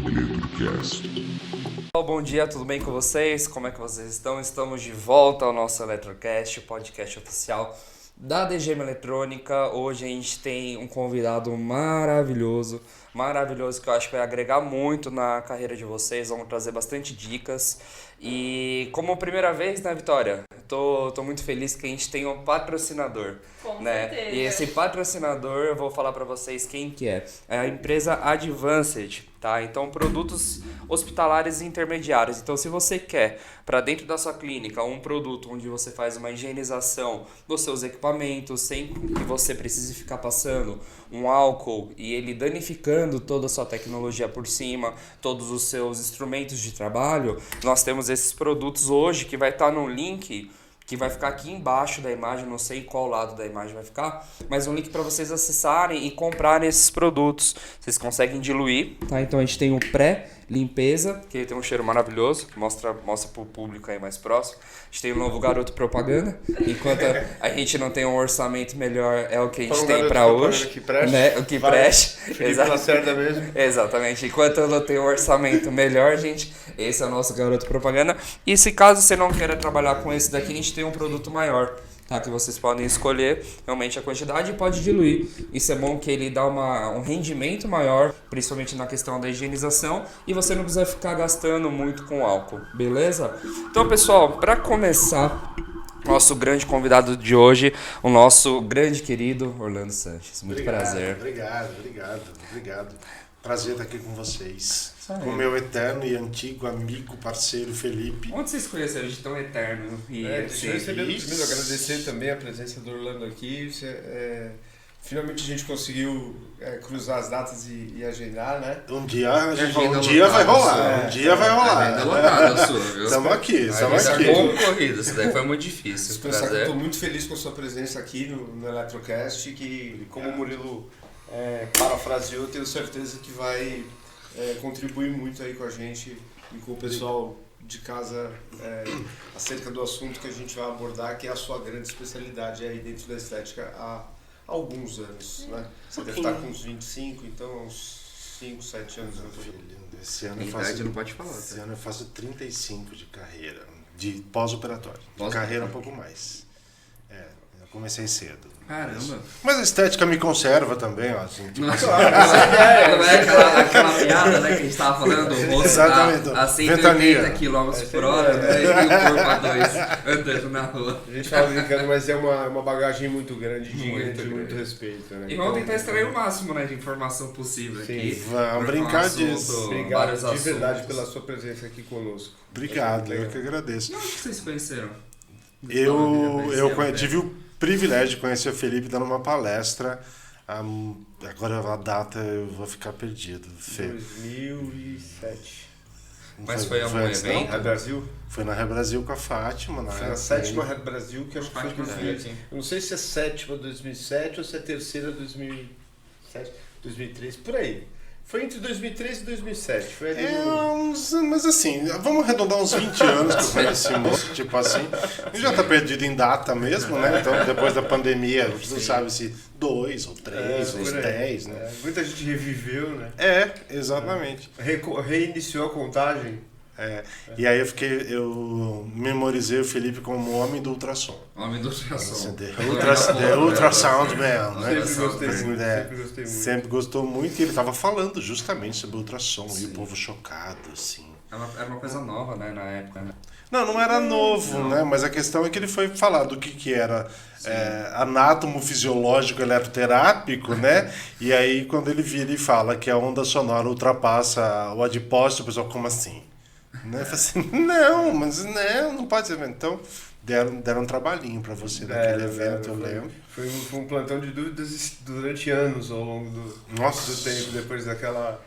Eletrocast. Bom dia, tudo bem com vocês? Como é que vocês estão? Estamos de volta ao nosso Eletrocast, o podcast oficial da DGM Eletrônica. Hoje a gente tem um convidado maravilhoso que eu acho que vai agregar muito na carreira de vocês. Vamos trazer bastante dicas. E como primeira vez, né, Vitória? Tô muito feliz que a gente tem um patrocinador. Com né? certeza. E esse patrocinador, eu vou falar para vocês quem que é. É a empresa Advanced, tá? Então, produtos hospitalares e intermediários. Então, se você quer para dentro da sua clínica um produto onde você faz uma higienização dos seus equipamentos, sem que você precise ficar passando um álcool e ele danificando toda a sua tecnologia por cima, todos os seus instrumentos de trabalho, nós temos esses produtos hoje que vai estar no link que vai ficar aqui embaixo da imagem, não sei qual lado da imagem vai ficar, mas um link para vocês acessarem e comprarem esses produtos. Vocês conseguem diluir, tá? Então a gente tem o pré-limpeza, que tem um cheiro maravilhoso, mostra pro público aí mais próximo. A gente tem o novo garoto propaganda, enquanto a gente não tem um orçamento melhor, é o que a gente tem para hoje. Que preste, né? O que preste. Lacerda mesmo. Exatamente. Enquanto eu não tenho um orçamento melhor, gente, esse é o nosso garoto propaganda. E se caso você não queira trabalhar com esse daqui, a gente tem um produto maior, tá? Que vocês podem escolher realmente a quantidade e pode diluir. Isso é bom que ele dá um rendimento maior, principalmente na questão da higienização, e você não precisa ficar gastando muito com álcool, beleza? Então, pessoal, para começar, nosso grande convidado de hoje, o nosso grande querido Orlando Sanches. Muito prazer. Obrigado. Prazer estar aqui com vocês. Com o meu eterno e antigo amigo, parceiro Felipe. Onde vocês conheceram de tão eterno? Deixa eu primeiro agradecer também a presença do Orlando aqui. Finalmente a gente conseguiu cruzar as datas e agendar, né? Um dia vai rolar. Ainda lotada sua, viu? Estamos aqui. Concorrido, isso daí foi muito difícil. Estou muito feliz com a sua presença aqui no Eletrocast, que como o Murilo parafraseou, tenho certeza que vai contribuir muito aí com a gente e com o pessoal de casa acerca do assunto que a gente vai abordar, que é a sua grande especialidade aí dentro da estética há alguns anos, né? Você deve estar com uns 25, então uns 5, 7 anos. Esse ano não pode falar. Esse ano eu faço 35 de carreira, de pós-operatório. De carreira um pouco mais. Eu comecei cedo. Caramba. Mas a estética me conserva também, ó. Assim, tipo assim. Aquela piada, né, que a gente tava falando, o rosto Exatamente. a 180 km por hora, né, e o corpo a 2 andando na rua. A gente fala brincando, mas é uma bagagem muito grande de muito respeito, né? E vamos tentar extrair o máximo, né, de informação possível aqui. Vamos brincar disso. Obrigado de verdade pela sua presença aqui conosco. Obrigado, eu que agradeço. E onde vocês se conheceram? Eu tive o privilégio de conhecer o Felipe dando uma palestra. Agora a data eu vou ficar perdido. 2007. Mas foi algum evento? Red Brasil? Foi na Red Brasil com a Fátima. Foi na sétima Red Brasil, que acho que foi 2007. Eu não sei se é sétima 2007 ou se é terceira 2007, 2003, por aí. Foi entre 2003 e 2007. Foi ali mas assim, vamos arredondar uns 20 anos que eu conheci o moço, tipo assim. Ele já tá perdido em data mesmo, né? Então, depois da pandemia, você não sabe se 2 ou 3 ou 10, né? Muita gente reviveu, né? Exatamente. Reiniciou a contagem. E aí eu memorizei o Felipe como o homem do ultrassom. Homem do ultrassom. The Ultrasound Man, né? Sempre gostei muito. Sempre gostou muito e ele estava falando justamente sobre o ultrassom. Sim. E o povo chocado, assim. Era uma coisa nova, né, na época, né? Não era novo, né? Mas a questão é que ele foi falar do que era anátomo fisiológico eletroterápico, né? E aí quando ele vira e fala que a onda sonora ultrapassa o adipócito, o pessoal, como assim? Né? Eu falei assim, não pode ser. Então, deram um trabalhinho para você naquele evento, eu lembro. Foi um plantão de dúvidas durante anos ao longo do tempo, depois daquela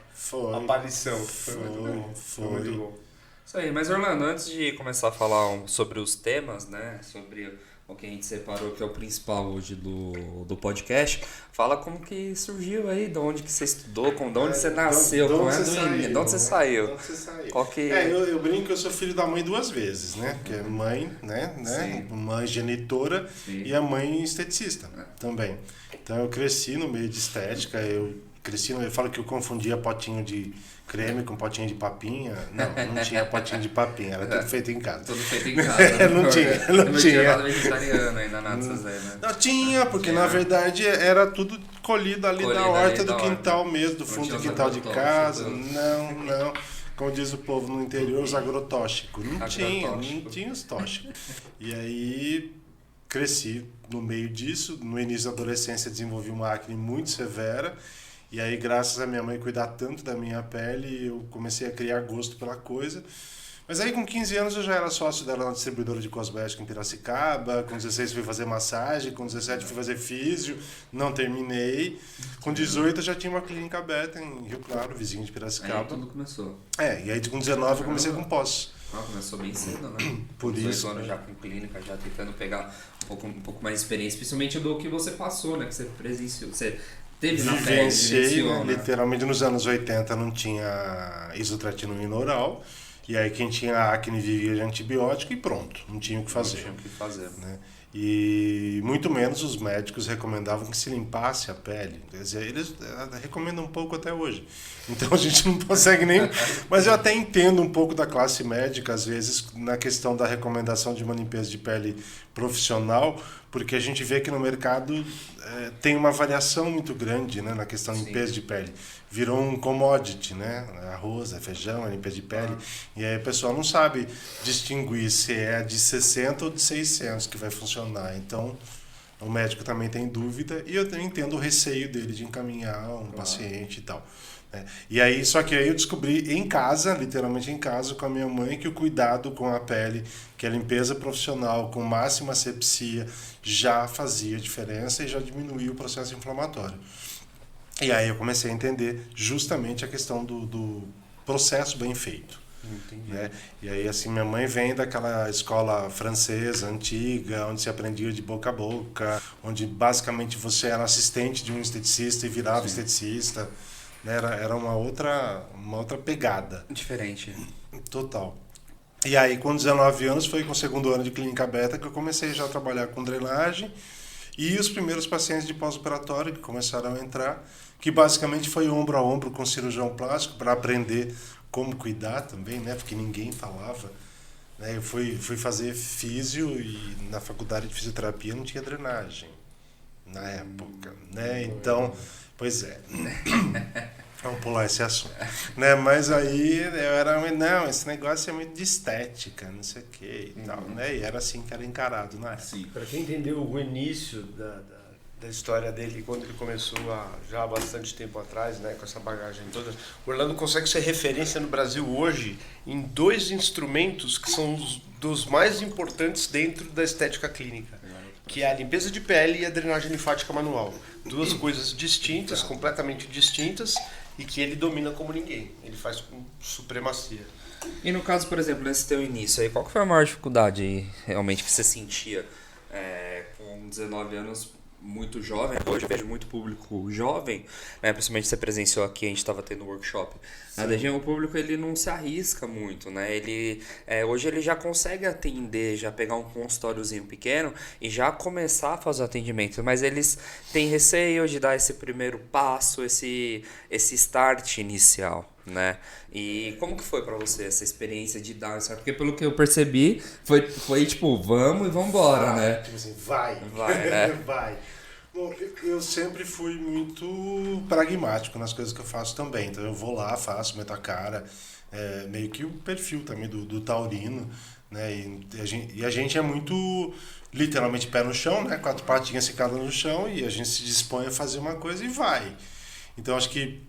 aparição. Foi muito bom. Foi muito bom. Isso aí, mas Orlando, antes de começar a falar sobre os temas, né, sobre o que a gente separou, que é o principal hoje do podcast, fala como que surgiu aí, de onde que você estudou, de onde você nasceu, de onde você saiu. Qual que... eu brinco que eu sou filho da mãe 2 vezes, né? Que é mãe, né? Mãe genitora. Sim. E a mãe esteticista também. Então eu cresci no meio de estética, eu cresci, eu falo que eu confundia potinho de creme com potinho de papinha. Não tinha potinho de papinha, era tudo feito em casa. Tudo feito em casa. Não tinha. tinha nada vegetariano ainda na Zé, né? Não tinha, porque na verdade era tudo colhido ali da horta do quintal mesmo, do fundo do quintal de casa. Não. Como diz o povo no interior, os agrotóxicos. Não tinha os tóxicos. E aí cresci no meio disso. No início da adolescência desenvolvi uma acne muito severa. E aí, graças a minha mãe cuidar tanto da minha pele, eu comecei a criar gosto pela coisa. Mas aí, com 15 anos, eu já era sócio dela na distribuidora de cosméticos em Piracicaba. Com 16 fui fazer massagem, com 17 fui fazer físio, não terminei. Com 18 eu já tinha uma clínica aberta em Rio Claro, vizinho de Piracicaba. Aí tudo começou. E aí com 19 eu comecei com pós. Começou bem cedo, né? Por 18 isso. anos já com clínica, já tentando pegar um pouco mais de experiência, principalmente do que você passou, né? Que você presenciou, você teve na pele, Vivenciei, né? literalmente nos anos 80 não tinha isotretinoína oral. E aí quem tinha acne vivia de antibiótico e pronto, não tinha o que fazer. Não tinha o que fazer. Né? E muito menos os médicos recomendavam que se limpasse a pele. Quer dizer, eles recomendam um pouco até hoje. Então a gente não consegue nem... Mas eu até entendo um pouco da classe médica, às vezes, na questão da recomendação de uma limpeza de pele profissional, porque a gente vê que no mercado tem uma variação muito grande, né, na questão de limpeza de pele. Virou um commodity, né? Arroz, feijão, limpeza de pele. E aí o pessoal não sabe distinguir se é de 60 ou de 600 que vai funcionar. Então, o médico também tem dúvida e eu entendo o receio dele de encaminhar um paciente e tal. Né? E aí, só que aí eu descobri em casa, literalmente em casa, com a minha mãe, que o cuidado com a pele, que a limpeza profissional com máxima asepsia já fazia diferença e já diminuía o processo inflamatório. E aí eu comecei a entender justamente a questão do processo bem feito. Entendi. Né? E aí, assim, minha mãe vem daquela escola francesa, antiga, onde se aprendia de boca a boca, onde basicamente você era assistente de um esteticista e virava esteticista. Né? Era uma outra pegada. Diferente. Total. E aí, com 19 anos, foi com o segundo ano de clínica aberta que eu comecei já a trabalhar com drenagem. E os primeiros pacientes de pós-operatório que começaram a entrar, que basicamente foi ombro a ombro com o cirurgião plástico para aprender como cuidar também, né? Porque ninguém falava. Né? Eu fui fazer físio e na faculdade de fisioterapia não tinha drenagem na época. Né? Então, pois é. Vamos pular esse assunto. Né? Mas aí eu era, não, esse negócio é muito de estética, não sei o que e tal. Né? E era assim que era encarado na época. Para quem entendeu o início da história dele, quando ele começou já há bastante tempo atrás, né, com essa bagagem toda, o Orlando consegue ser referência no Brasil hoje em dois instrumentos que são dos mais importantes dentro da estética clínica, que é a limpeza de pele e a drenagem linfática manual. Duas coisas distintas, completamente distintas, e que ele domina como ninguém. Ele faz com supremacia. E no caso, por exemplo, nesse teu início aí, qual que foi a maior dificuldade realmente que você sentia com 19 anos, muito jovem? Hoje eu vejo muito público jovem, né? Principalmente você presenciou aqui, a gente estava tendo um workshop. Na DG, o público ele não se arrisca muito, né? Hoje ele já consegue atender, já pegar um consultóriozinho pequeno e já começar a fazer o atendimento, mas eles têm receio de dar esse primeiro passo, esse start inicial, né? E como que foi pra você essa experiência de dar isso? Porque pelo que eu percebi, foi tipo, vamos e vamos embora, né? Tipo assim, vai, né? vai. Bom, eu sempre fui muito pragmático nas coisas que eu faço também. Então eu vou lá, faço, meto a cara. Meio que o perfil também do taurino. Né? E a gente é muito, literalmente, pé no chão, né? 4 patinhas ficadas no chão e a gente se dispõe a fazer uma coisa e vai. Então acho que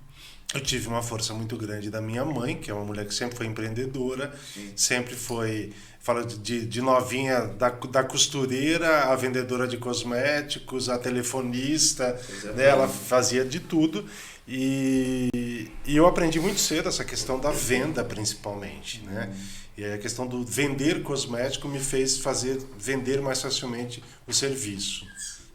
eu tive uma força muito grande da minha mãe, que é uma mulher que sempre foi empreendedora, sempre foi... Fala de novinha, da costureira, a vendedora de cosméticos, a telefonista, né? Ela fazia de tudo. E eu aprendi muito cedo essa questão da venda, principalmente. Né? E aí a questão do vender cosmético me fez vender mais facilmente o serviço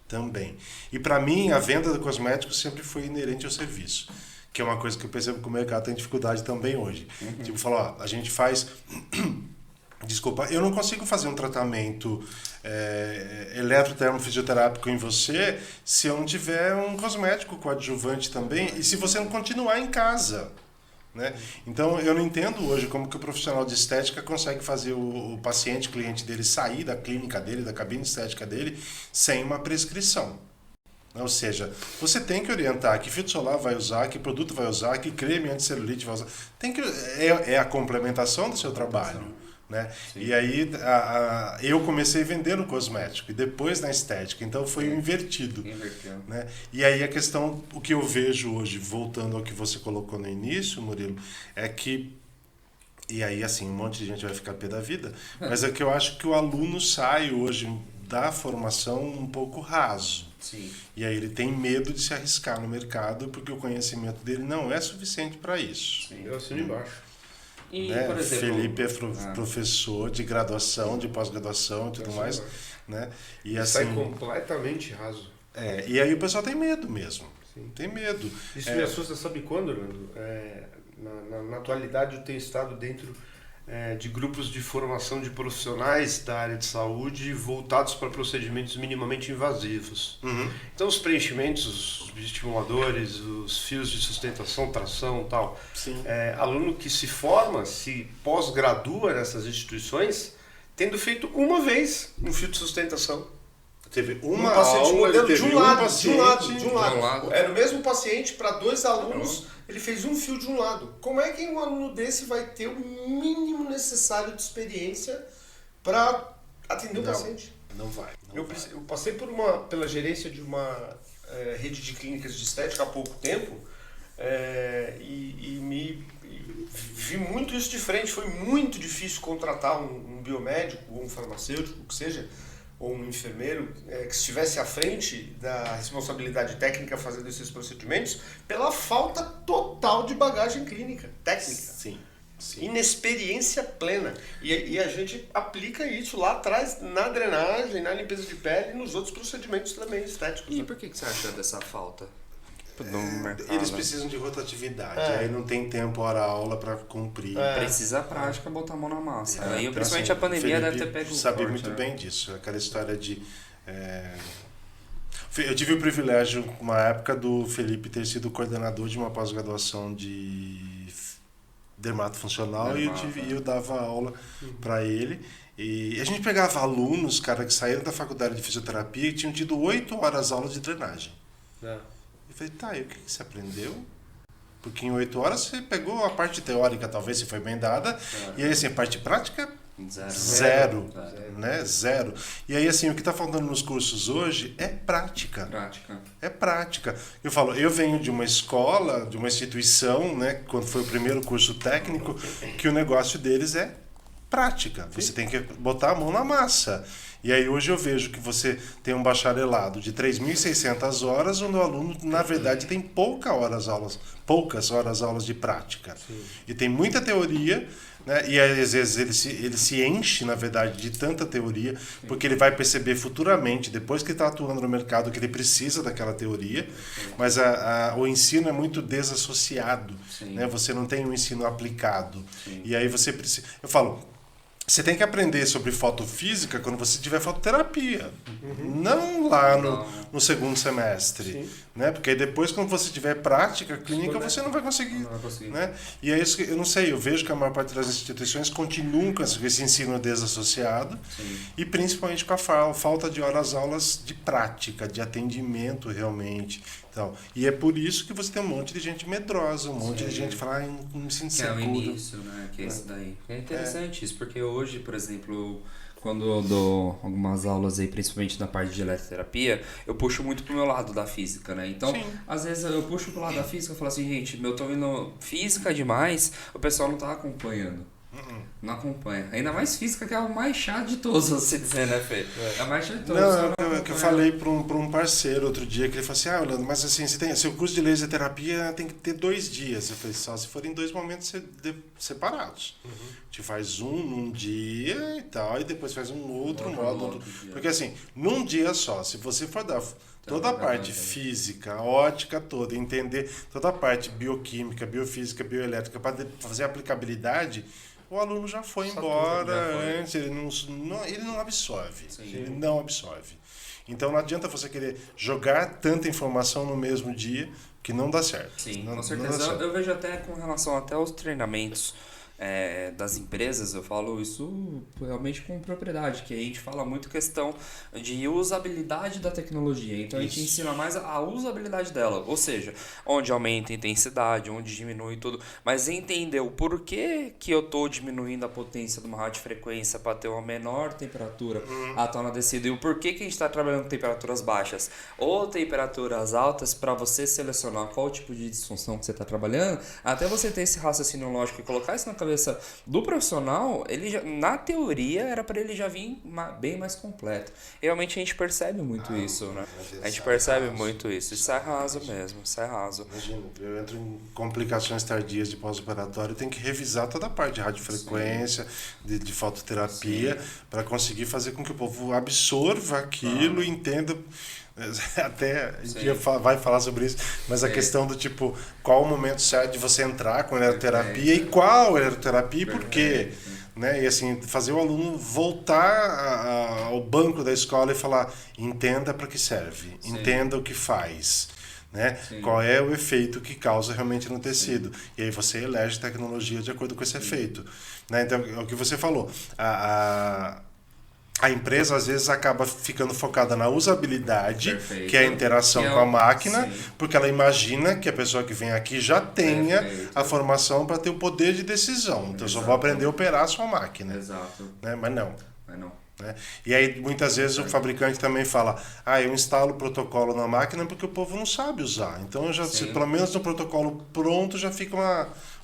também. E para mim, a venda do cosmético sempre foi inerente ao serviço, que é uma coisa que eu percebo que o mercado tem dificuldade também hoje. Tipo, falar, ó, a gente faz Desculpa, eu não consigo fazer um tratamento eletrotermofisioterápico em você se eu não tiver um cosmético coadjuvante também e se você não continuar em casa. Né? Então eu não entendo hoje como que o profissional de estética consegue fazer o paciente, o cliente dele sair da clínica dele, da cabine estética dele, sem uma prescrição. Ou seja, você tem que orientar que filtro solar vai usar, que produto vai usar, que creme anticelulite vai usar. É a complementação do seu trabalho. Né? E aí eu comecei vendendo cosmético e depois na estética, então foi invertido. Né? E aí a questão, o que eu vejo hoje, voltando ao que você colocou no início, Murilo, é que, e aí assim, um monte de gente vai ficar pé da vida, mas é que eu acho que o aluno sai hoje da formação um pouco raso. Sim. E aí ele tem medo de se arriscar no mercado porque o conhecimento dele não é suficiente para isso. Sim. Eu assino embaixo. E, né? por exemplo, Felipe é professor de graduação, de pós-graduação e tudo mais, né? E assim, sai completamente raso. E aí o pessoal tem medo mesmo. Sim. Tem medo. Isso me assusta, sabe quando, Leandro? Na atualidade eu tenho estado dentro de grupos de formação de profissionais da área de saúde voltados para procedimentos minimamente invasivos. Uhum. Então os preenchimentos, os estimuladores, os fios de sustentação, tração e tal. Sim. Aluno que se forma, se pós-gradua nessas instituições, tendo feito uma vez um fio de sustentação. Teve uma paciente aula, modelo teve de um lado. lado. Era o mesmo paciente para 2 alunos, ele fez um fio de um lado. Como é que um aluno desse vai ter o mínimo necessário de experiência para atender o paciente? Não vai. Eu passei pela gerência de uma rede de clínicas de estética há pouco tempo e vi muito isso de frente. Foi muito difícil contratar um biomédico ou um farmacêutico, o que seja, ou um enfermeiro que estivesse à frente da responsabilidade técnica fazendo esses procedimentos pela falta total de bagagem clínica, técnica. Sim. Inexperiência plena. E a gente aplica isso lá atrás na drenagem, na limpeza de pele e nos outros procedimentos também estéticos. E por que você acha dessa falta? Eles precisam de rotatividade, aí não tem tempo hora-aula para cumprir. Precisa a prática botar a mão na massa. Aí, Então, principalmente assim, a pandemia Felipe deve ter pego sabe forte, muito né? bem disso, aquela história de... Eu tive o privilégio, uma época, do Felipe ter sido coordenador de uma pós-graduação de dermatofuncional e eu dava aula para ele. E a gente pegava alunos, cara, que saíram da faculdade de fisioterapia e tinham tido 8 horas aula de drenagem. Eu falei, tá, e o que você aprendeu? Porque em 8 horas você pegou a parte teórica, talvez, se foi bem dada, e aí, assim, a parte prática, zero. Né? Zero. E aí, assim, o que está faltando nos cursos hoje é prática. É prática. Eu falo, eu venho de uma escola, de uma instituição, né, quando foi o primeiro curso técnico, que o negócio deles é prática. Você tem que botar a mão na massa. E aí hoje eu vejo que você tem um bacharelado de 3.600 horas, onde o aluno, na verdade, tem poucas horas aulas de prática. Sim. E tem muita teoria, né? E às vezes ele se enche, na verdade, de tanta teoria, porque ele vai perceber futuramente, depois que está atuando no mercado, que ele precisa daquela teoria, mas o ensino é muito desassociado. Né? Você não tem um ensino aplicado. Sim. E aí você precisa... Eu falo... Você tem que aprender sobre fotofísica quando você tiver fototerapia. Não lá no segundo semestre. Né? Porque aí depois, quando você tiver prática clínica, você não vai conseguir. Né? E é isso que eu não sei, eu vejo que a maior parte das instituições continuam com esse ensino desassociado. Sim. E principalmente com a falta de horas-aulas de prática, de atendimento realmente. Então, e é por isso que você tem um monte de gente medrosa, um monte de gente que fala, não me sinto seguro. Que é o início, né? Que é isso daí. É interessante isso, porque hoje, por exemplo, quando eu dou algumas aulas aí, principalmente na parte de eletroterapia, eu puxo muito pro meu lado da física, né? Então, às vezes eu puxo pro lado da física e falo assim, gente, eu tô indo física demais, o pessoal não tá acompanhando. Não acompanha. Ainda mais física, que é o mais chato de todos, você dizer, né, Fê? É o mais chato de todos. Não, que eu falei para um parceiro outro dia, que ele falou assim, Orlando, mas assim, seu curso de laser terapia tem que ter 2 dias. Eu falei, só se forem 2 momentos separados. Te faz um num dia e tal, e depois faz um outro modo. Porque assim, num dia só, se você for dar toda a parte física, ótica toda, entender toda a parte bioquímica, biofísica, bioelétrica, para fazer a aplicabilidade, o aluno já foi embora antes, ele não absorve. Sim. Ele não absorve. Então não adianta você querer jogar tanta informação no mesmo dia, que não dá certo. Sim, não, com certeza. Não dá certo. Eu vejo até com relação até aos treinamentos das empresas, eu falo isso realmente com propriedade, que a gente fala muito questão de usabilidade da tecnologia. Então a gente ensina mais a usabilidade dela, ou seja, onde aumenta a intensidade, onde diminui tudo, mas entender o porquê que eu estou diminuindo a potência de uma radiofrequência para ter uma menor temperatura atual na descida, e o porquê que a gente está trabalhando com temperaturas baixas ou temperaturas altas para você selecionar qual tipo de disfunção que você está trabalhando, até você ter esse raciocínio lógico e colocar isso na cabeça do profissional, ele já, na teoria era para ele já vir bem mais completo. Realmente a gente percebe muito isso, né? A gente percebe muito isso. Isso é raso mesmo, isso é raso. Imagina, eu entro em complicações tardias de pós-operatório, tem que revisar toda a parte de radiofrequência, de fototerapia, para conseguir fazer com que o povo absorva aquilo e entenda. Até a gente vai falar sobre isso, mas a questão do tipo, qual o momento certo de você entrar com eletroterapia e qual eletroterapia e por quê, né? E assim, fazer o aluno voltar ao banco da escola e falar, entenda para que serve, entenda o que faz, né? Qual é o efeito que causa realmente no tecido. E aí você elege tecnologia de acordo com esse efeito, né? Então, é o que você falou, a empresa às vezes acaba ficando focada na usabilidade, que é a interação com a máquina, porque ela imagina que a pessoa que vem aqui já tenha a formação para ter o poder de decisão. Então eu só vou aprender a operar a sua máquina. Exato. Né? Mas não. Né? E aí muitas vezes o fabricante também fala, eu instalo o protocolo na máquina porque o povo não sabe usar. Então eu já, pelo menos no protocolo pronto já fica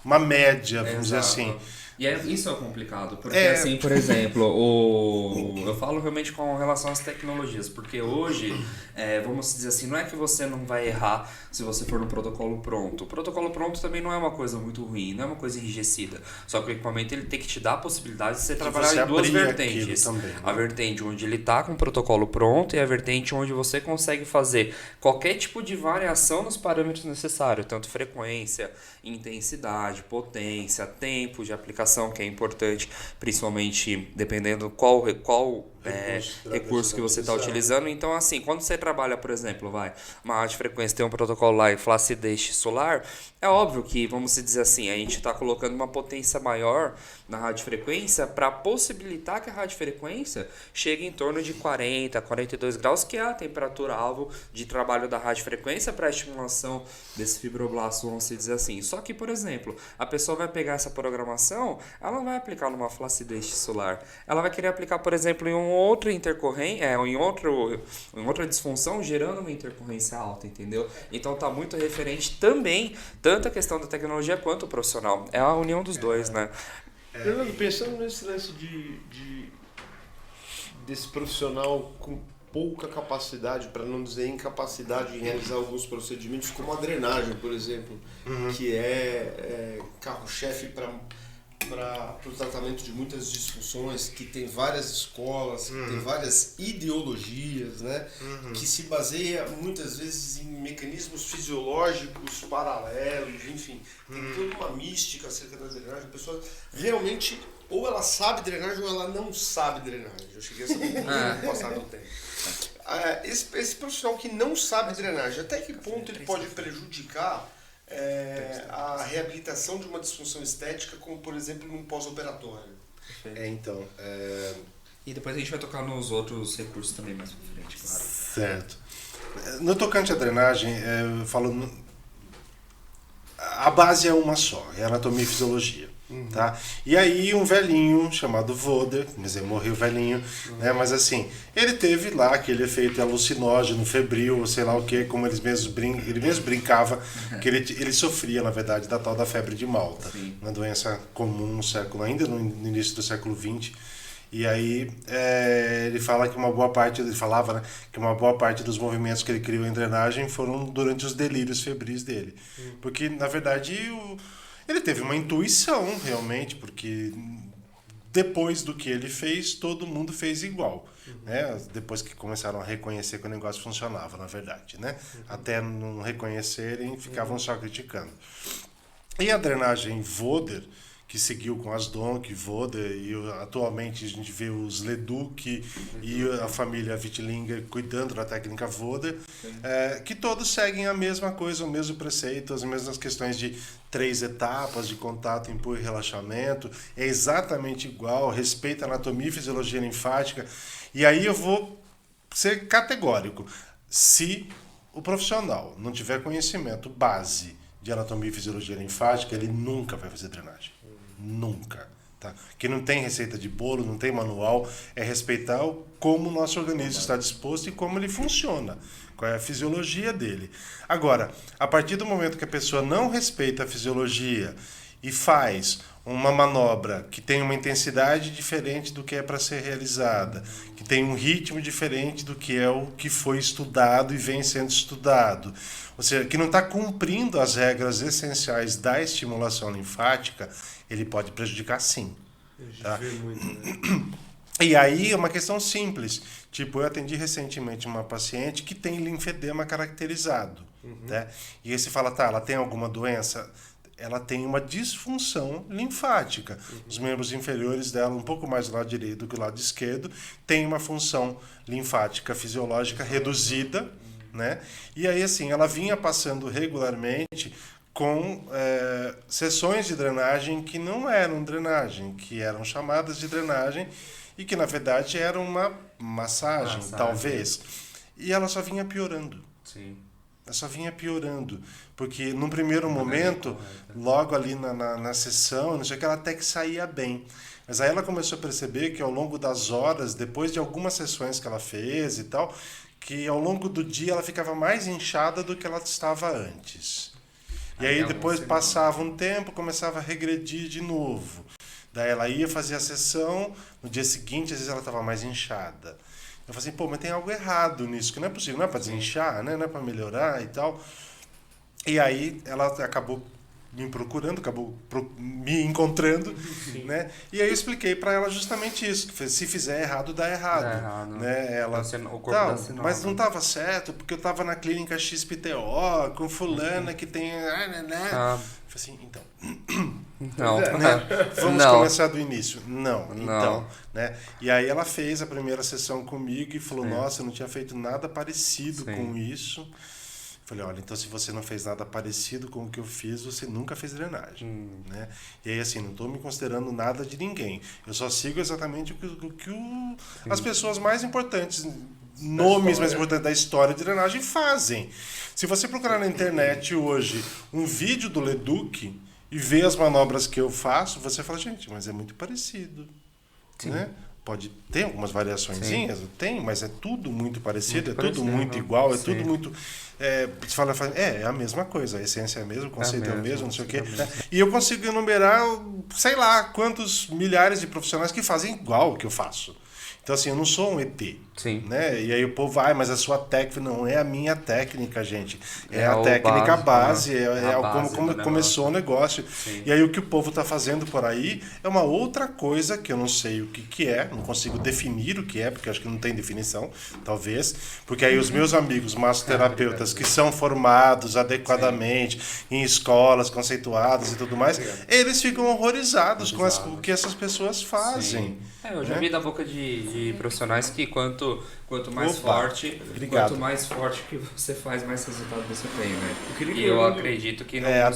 uma média, vamos dizer assim. E isso é complicado, porque assim, por exemplo, eu falo realmente com relação às tecnologias, porque hoje, vamos dizer assim, não é que você não vai errar se você for no protocolo pronto. O protocolo pronto também não é uma coisa muito ruim, não é uma coisa enrijecida. Só que o equipamento ele tem que te dar a possibilidade de você trabalhar em duas vertentes. Também, né? A vertente onde ele está com o protocolo pronto e a vertente onde você consegue fazer qualquer tipo de variação nos parâmetros necessários, tanto frequência, intensidade, potência, tempo de aplicação, que é importante, principalmente dependendo qual recurso que você está utilizando. Então, assim, quando você trabalha, por exemplo, uma radiofrequência, tem um protocolo lá e flacidez solar, é óbvio que, vamos dizer assim, a gente está colocando uma potência maior na radiofrequência para possibilitar que a radiofrequência chegue em torno de 40, 42 graus, que é a temperatura-alvo de trabalho da radiofrequência para a estimulação desse fibroblasto, vamos dizer assim. Só que, por exemplo, a pessoa vai pegar essa programação, ela não vai aplicar numa flacidez solar. Ela vai querer aplicar, por exemplo, em um outro intercorrente, em outra disfunção, gerando uma intercorrência alta, entendeu? Então tá muito referente também, tanto a questão da tecnologia quanto o profissional. É a união dos dois, né? Fernando, pensando nesse lance desse profissional com pouca capacidade, para não dizer incapacidade em realizar alguns procedimentos, como a drenagem, por exemplo, que é carro-chefe para o tratamento de muitas disfunções, que tem várias escolas, que tem várias ideologias, né? Que se baseia muitas vezes em mecanismos fisiológicos paralelos, enfim, tem toda uma mística acerca da drenagem. A pessoa realmente, ou ela sabe drenagem ou ela não sabe drenagem. Eu cheguei a essa conclusão no passado do tempo. Esse profissional que não sabe drenagem, até que ponto ele pode prejudicar a reabilitação de uma disfunção estética, como por exemplo num pós-operatório? E depois a gente vai tocar nos outros recursos também mais pra frente, claro. Certo. No tocante à drenagem, eu falo, a base é uma só, é anatomia e fisiologia. Tá? E aí um velhinho chamado Voder, mas ele morreu velhinho, né? Mas assim, ele teve lá aquele efeito alucinógeno, febril, sei lá o que, como ele mesmo brincava, que ele sofria, na verdade, da tal da febre de Malta, uma doença comum no século, ainda no início do século XX. E aí ele fala que ele falava, né, que uma boa parte dos movimentos que ele criou em drenagem foram durante os delírios febris dele. Porque, na verdade, ele teve uma intuição, realmente, porque depois do que ele fez, todo mundo fez igual. Né? Depois que começaram a reconhecer que o negócio funcionava, na verdade. Né? Até não reconhecerem, ficavam só criticando. E a drenagem Voder, que seguiu com as Donk, Voder, e atualmente a gente vê os Leduc e a família Wittlinger cuidando da técnica Voder, que todos seguem a mesma coisa, o mesmo preceito, as mesmas questões de 3 etapas de contato, empurro e relaxamento, é exatamente igual, respeita a anatomia e fisiologia linfática. E aí eu vou ser categórico. Se o profissional não tiver conhecimento base de anatomia e fisiologia linfática, ele nunca vai fazer drenagem. Nunca. Tá? Que não tem receita de bolo, não tem manual, é respeitar como o nosso organismo está disposto e como ele funciona, qual é a fisiologia dele. Agora, a partir do momento que a pessoa não respeita a fisiologia e faz uma manobra que tem uma intensidade diferente do que é para ser realizada, que tem um ritmo diferente do que é o que foi estudado e vem sendo estudado, ou seja, que não está cumprindo as regras essenciais da estimulação linfática, ele pode prejudicar sim. Tá? E aí é uma questão simples. Tipo, eu atendi recentemente uma paciente que tem linfedema caracterizado. Né? E aí você fala, tá, ela tem alguma doença? Ela tem uma disfunção linfática. Os membros inferiores dela, um pouco mais do lado direito do que do lado esquerdo, tem uma função linfática fisiológica reduzida. Né? E aí, assim, ela vinha passando regularmente com sessões de drenagem que não eram drenagem, que eram chamadas de drenagem e que, na verdade, eram uma massagem, talvez. E ela só vinha piorando. Sim. Ela só vinha piorando. Porque, num primeiro momento, logo ali na sessão, não sei o que, ela até que saía bem. Mas aí ela começou a perceber que, ao longo das horas, depois de algumas sessões que ela fez e tal, que ao longo do dia ela ficava mais inchada do que ela estava antes. E aí depois passava um tempo, começava a regredir de novo. Daí ela ia fazer a sessão, no dia seguinte, às vezes ela estava mais inchada. Eu falei assim, pô, mas tem algo errado nisso, que não é possível, não é para desinchar, né? Não é para melhorar e tal. E aí ela acabou me procurando, acabou me encontrando, né? E aí eu expliquei para ela justamente isso, que se fizer errado, dá errado. Né? Ela, o corpo dá sinal, mas não estava certo, porque eu estava na clínica XPTO, com fulana que tem... Eu falei assim, então... Não. Né? Vamos Não. começar do início. Não. Então, né? E aí ela fez a primeira sessão comigo e falou, nossa, eu não tinha feito nada parecido com isso. Falei, olha, então se você não fez nada parecido com o que eu fiz, você nunca fez drenagem. Né? E aí, assim, não estou me considerando nada de ninguém. Eu só sigo exatamente o que as pessoas mais importantes, nomes mais importantes da história de drenagem fazem. Se você procurar na internet hoje um vídeo do Leduc e ver as manobras que eu faço, você fala, gente, mas é muito parecido. Né? Pode ter algumas variaçõezinhas, tem, mas é tudo muito parecido, tudo muito igual, é tudo muito... você fala, é a mesma coisa, a essência é a mesma, o conceito é o mesmo, não sei o quê. E eu consigo enumerar, sei lá, quantos milhares de profissionais que fazem igual o que eu faço. Então, assim, eu não sou um ET. Sim. Né? E aí o povo vai, mas a sua técnica não é a minha técnica, gente. É a técnica base, como começou o negócio. Sim. E aí o que o povo está fazendo por aí é uma outra coisa que eu não sei o que é, não consigo definir o que é, porque acho que não tem definição, talvez. Porque aí os meus amigos massoterapeutas que são formados adequadamente em escolas conceituadas e tudo mais, eles ficam horrorizados com o que essas pessoas fazem. Eu já vi da boca de profissionais que quanto mais forte, Obrigado. quanto mais forte que você faz, mais resultado você tem, né? E eu acredito que não eu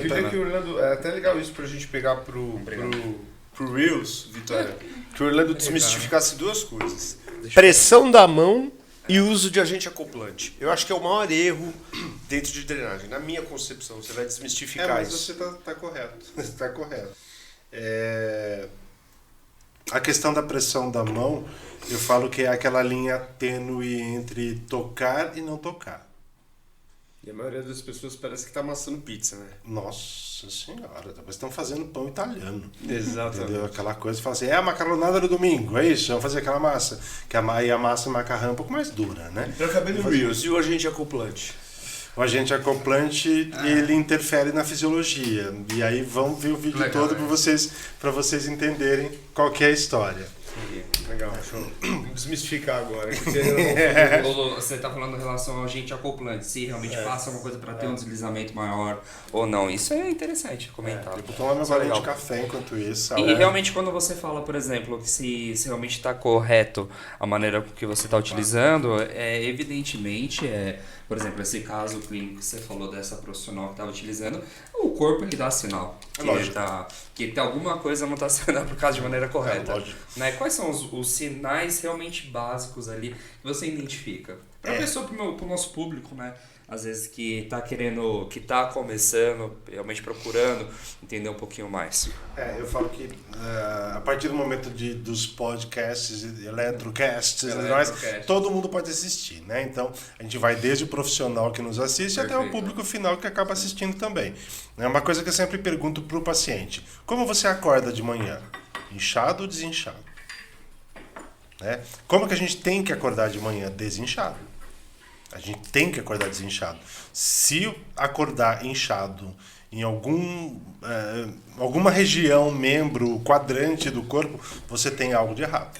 queria que o Orlando... É até legal isso pra gente pegar pro Reels, Vitória. Que o Orlando desmistificasse duas coisas. Pressão da mão e uso de agente acoplante. Eu acho que é o maior erro dentro de drenagem. Na minha concepção, você vai desmistificar mas isso. você tá correto. Você tá correto. A questão da pressão da mão, eu falo que é aquela linha tênue entre tocar e não tocar. E a maioria das pessoas parece que tá amassando pizza, né? Nossa senhora, depois estão fazendo pão italiano. Exatamente. Entendeu? Aquela coisa, fala assim, é a macaronada do domingo, é isso, vamos fazer aquela massa. Que aí a massa macarrão é um pouco mais dura, né? Pra caber no Reels, e o agente acoplante? O agente acoplante, ele interfere na fisiologia. E aí vamos ver o vídeo Legal, todo para vocês entenderem qual que é a história. Legal, show. Vamos desmistificar agora. Você está falando em relação ao agente acoplante, se realmente passa uma coisa para ter um deslizamento maior ou não. Isso é interessante comentar. Eu vou tomar meu golinho de café enquanto isso. E realmente quando você fala, por exemplo, que se realmente está correto a maneira que você está utilizando, evidentemente, por exemplo, esse caso clínico que você falou dessa profissional que estava utilizando, o corpo ele dá sinal que tem alguma coisa não está sendo aplicada de maneira correta. Né? Quais são os sinais realmente básicos ali que você identifica? Para a pessoa, para o nosso público, né? Às vezes que está querendo, que está começando, realmente procurando entender um pouquinho mais. Eu falo que a partir do momento dos podcasts, eletrocasts, todo mundo pode assistir, né? Então, a gente vai desde o profissional que nos assiste até o público final que acaba assistindo também. É uma coisa que eu sempre pergunto para o paciente: como você acorda de manhã? Inchado ou desinchado? Né? Como que a gente tem que acordar de manhã? Desinchado. A gente tem que acordar desinchado. Se acordar inchado em alguma região, membro, quadrante do corpo, você tem algo de errado.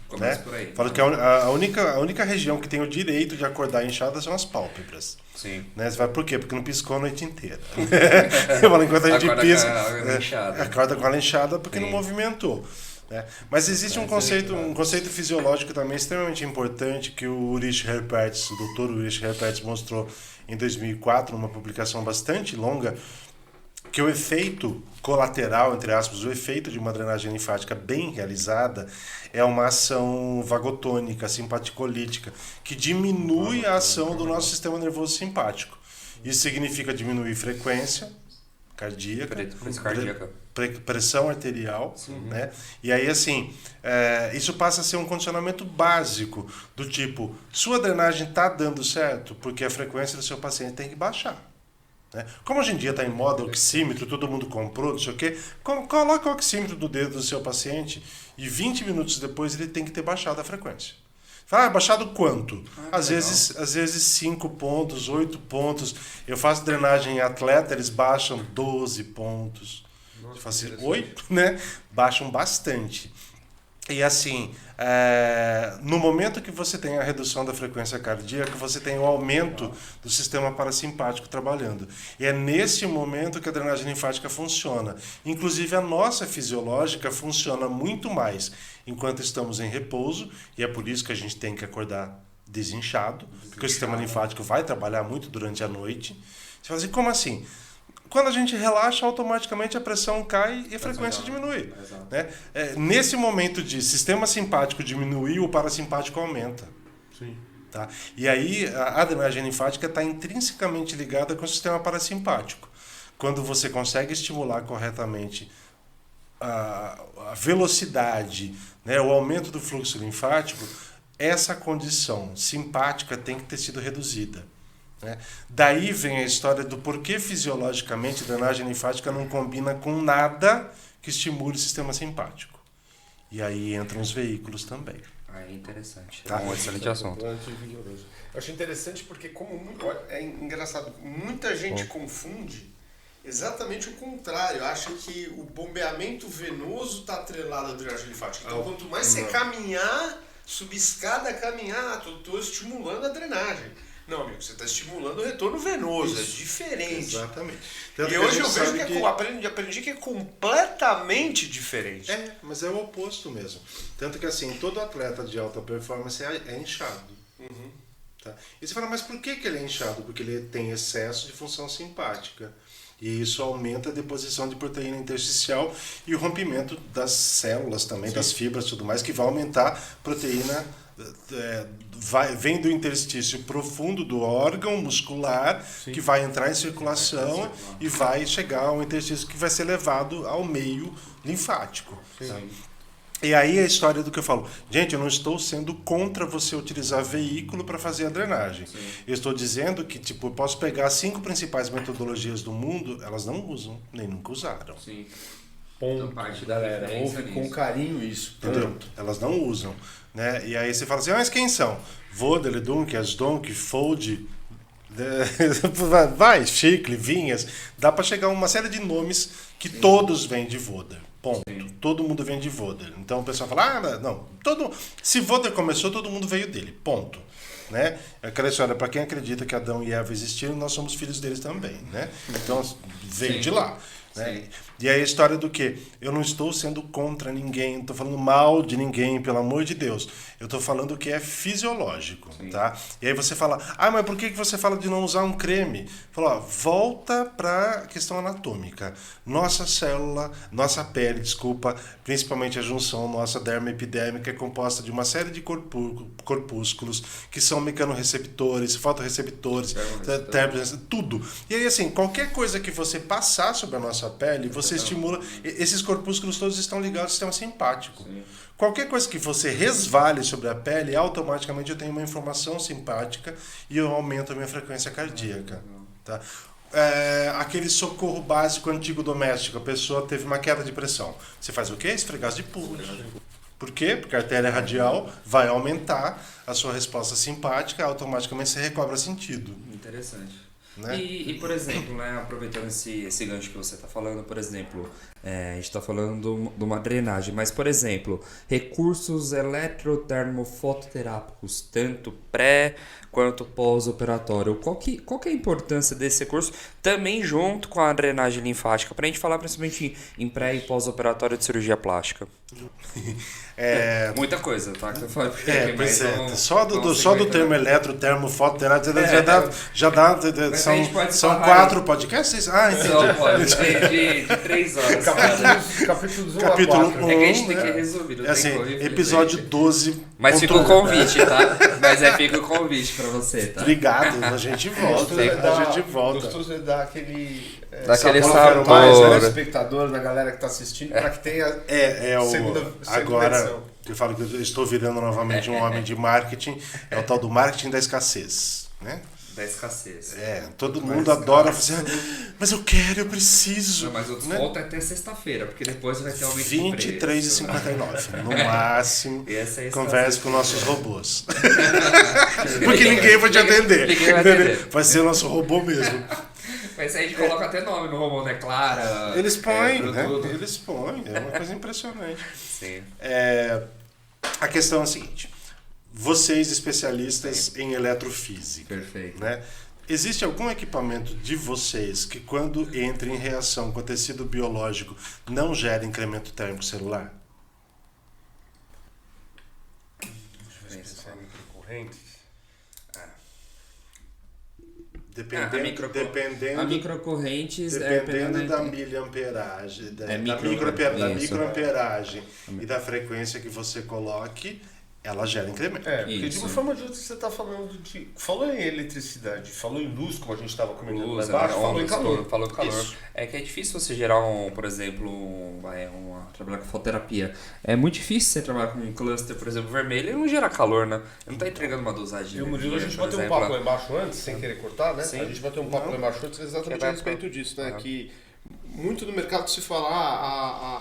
Começa por aí. Falo que a única região que tem o direito de acordar inchada são as pálpebras. Sim. Né? Você vai, por quê? Porque não piscou a noite inteira. Eu falo, enquanto a gente pisca, acorda com ela inchada porque não movimentou. Mas existe um conceito fisiológico também extremamente importante que o Ulrich Herpertz, o Dr. Ulrich Herpertz mostrou em 2004, numa publicação bastante longa, que o efeito colateral, entre aspas, o efeito de uma drenagem linfática bem realizada é uma ação vagotônica, simpaticolítica, que diminui a ação do nosso sistema nervoso simpático. Isso significa diminuir frequência cardíaca, pressão arterial, né? E aí, assim, isso passa a ser um condicionamento básico, do tipo, sua drenagem está dando certo porque a frequência do seu paciente tem que baixar. Né? Como hoje em dia está em moda oxímetro, todo mundo comprou, não sei o quê, coloca o oxímetro do dedo do seu paciente e 20 minutos depois ele tem que ter baixado a frequência. Fala, baixado quanto? Às vezes 5 pontos, 8 pontos. Eu faço drenagem em atleta, eles baixam 12 pontos. Nossa, eu faço 8, né? Baixam bastante. E assim, no momento que você tem a redução da frequência cardíaca, você tem o aumento do sistema parasimpático trabalhando. E é nesse momento que a drenagem linfática funciona. Inclusive a nossa fisiológica funciona muito mais enquanto estamos em repouso, e é por isso que a gente tem que acordar desinchado, porque o sistema linfático vai trabalhar muito durante a noite. Você fala assim, como assim? Quando a gente relaxa, automaticamente a pressão cai e a frequência diminui. Né? Nesse momento de sistema simpático diminuir, o parasimpático aumenta. Sim. Tá? E aí a drenagem linfática está intrinsecamente ligada com o sistema parasimpático. Quando você consegue estimular corretamente a velocidade, né, o aumento do fluxo linfático, essa condição simpática tem que ter sido reduzida. Né? Daí vem a história do porquê fisiologicamente a drenagem linfática não combina com nada que estimule o sistema simpático. E aí entram os veículos também. É interessante. Tá. É um excelente assunto. Eu acho interessante porque, é engraçado, muita gente confunde exatamente o contrário. Acha que o bombeamento venoso está atrelado à drenagem linfática. Então, quanto mais você caminhar, subir escada, caminhar, estou estimulando a drenagem. Não, amigo, você está estimulando o retorno venoso, isso. É diferente. Exatamente. E hoje eu vejo que aprendi que é completamente diferente. Mas é o oposto mesmo. Tanto que assim, todo atleta de alta performance é inchado. Uhum. Tá? E você fala, mas por que ele é inchado? Porque ele tem excesso de função simpática. E isso aumenta a deposição de proteína intersticial e o rompimento das células também, das fibras e tudo mais, que vai aumentar proteína. Vem do interstício profundo do órgão muscular, que vai entrar em circulação e vai chegar ao interstício que vai ser levado ao meio linfático. Tá? E aí a história do que eu falo, gente, eu não estou sendo contra você utilizar veículo para fazer a drenagem. Eu estou dizendo que eu posso pegar as 5 principais metodologias do mundo, elas não usam, nem nunca usaram. Sim. Ponto, parte galera. Ouve com carinho isso. Entendeu? Elas não usam. Né? E aí você fala assim, mas quem são? Vödel, Dunke, Asdonk, Fold, Vai, Chicle, Vinhas, dá para chegar a uma série de nomes que todos vêm de Voder. Ponto. Todo mundo vem de Voder. Então o pessoal fala, não, se Voder começou, todo mundo veio dele. Ponto. Né? Aquela história, para quem acredita que Adão e Eva existiram, nós somos filhos deles também. Né? Então veio de lá. Né? E aí a história do quê? Eu não estou sendo contra ninguém, não estou falando mal de ninguém, pelo amor de Deus. Eu estou falando que é fisiológico. Tá? E aí você fala, mas por que você fala de não usar um creme? Fala, volta para a questão anatômica. Nossa célula, nossa pele, principalmente a junção nossa derma epidérmica é composta de uma série de corpúsculos que são mecanorreceptores, fotorreceptores, tudo. E aí assim, qualquer coisa que você passar sobre a nossa pele, você estimula. Esses corpúsculos todos estão ligados ao sistema simpático. Sim. Qualquer coisa que você resvale sobre a pele, automaticamente eu tenho uma inflamação simpática e eu aumento a minha frequência cardíaca. Tá? Aquele socorro básico antigo doméstico, a pessoa teve uma queda de pressão. Você faz o quê? Esfregaço de pulso. Por quê? Porque a artéria radial vai aumentar a sua resposta simpática, automaticamente você recobra sentido. Interessante. Né? E, por exemplo, né, aproveitando esse gancho que você está falando, por exemplo, a gente está falando de uma drenagem, mas, por exemplo, recursos eletrotermofototerápicos, tanto pré quanto pós-operatório, qual que é a importância desse recurso, também junto com a drenagem linfática, para a gente falar principalmente em pré e pós-operatório de cirurgia plástica? Muita coisa, tá? Só do termo eletrotermofototerápico já dá são 4 podcasts? Entendi. De 3 horas. Capítulos 1 Capítulo a 4. É que a gente tem que resolver. Episódio 12. Mas fica o convite, tá? Fica o convite pra você, tá? Obrigado, a gente volta. Gostoso é dar aquele... Daquele sabor. Mais, né? Espectador, na galera que tá assistindo, para que tenha segunda agora, versão. Eu falo que eu estou virando novamente um homem de marketing, é o tal do marketing da escassez, né? Da escassez. Todo mundo adora fazer, mas eu quero, eu preciso. Não, mas o desconto é até sexta-feira, porque depois vai ter aumento de preço. R$23,59. No máximo, é converse com nossos robôs. Porque ninguém vai te atender. Vai ser o nosso robô mesmo. Mas aí a gente coloca até nome no robô, né? Clara. Eles põem, né? Eles põem. É uma coisa impressionante. Sim. A questão é a seguinte. Vocês, especialistas em eletrofísica. Perfeito. Né? Existe algum equipamento de vocês que, quando entra em reação com o tecido biológico, não gera incremento térmico celular? A microcorrentes dependendo da miliamperagem, da microamperagem e da frequência que você coloque, ela gera incremento. Porque de uma forma ou de outra você está falando de... Falou em eletricidade, falou em luz, como a gente estava comentando lá embaixo, falou em calor. Falou em calor. Isso. É que é difícil você gerar, por exemplo, trabalhar com fototerapia. É muito difícil você trabalhar com um cluster, por exemplo, vermelho, e não gera calor, né? Ele não está entregando uma dosagem. E o Murilo, a gente bateu um papo lá embaixo antes, sem querer cortar, né? Sim. A gente bateu um papo lá embaixo antes exatamente a respeito disso, né? Que muito no mercado se fala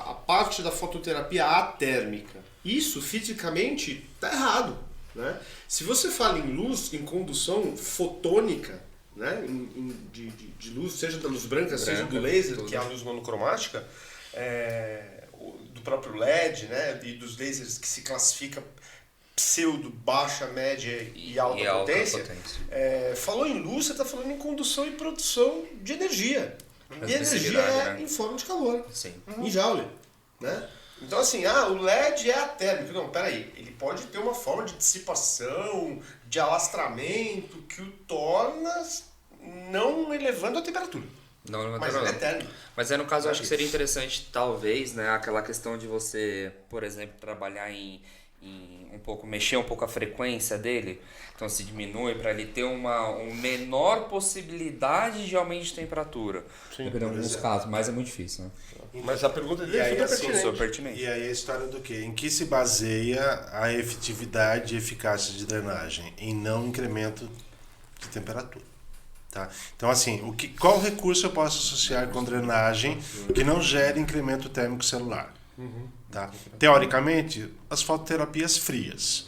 a parte da fototerapia atérmica. Isso, fisicamente, está errado. Né? Se você fala em luz, em condução fotônica, né? de luz, seja da luz branca, seja do laser, que é a luz monocromática, do próprio LED, né? E dos lasers que se classifica pseudo, baixa, média e alta potência. Falou em luz, você está falando em condução e produção de energia. E energia é em forma de calor, em Joule. Né? Então assim, o LED é atérmico. Não, peraí, ele pode ter uma forma de dissipação, de alastramento, que o torna não elevando a temperatura. Mas ele é térmico. Mas no caso, eu acho que seria interessante, talvez, né, aquela questão de você, por exemplo, trabalhar mexer um pouco a frequência dele, então se diminui para ele ter uma menor possibilidade de aumento de temperatura. Sim, dependendo de alguns casos, mas é muito difícil, né? Mas a pergunta dele é super pertinente. E aí a história do quê? Em que se baseia a efetividade e eficácia de drenagem? Em não incremento de temperatura. Tá? Então assim, qual recurso eu posso associar com drenagem que não gere incremento térmico celular? Tá? Teoricamente, as fototerapias frias.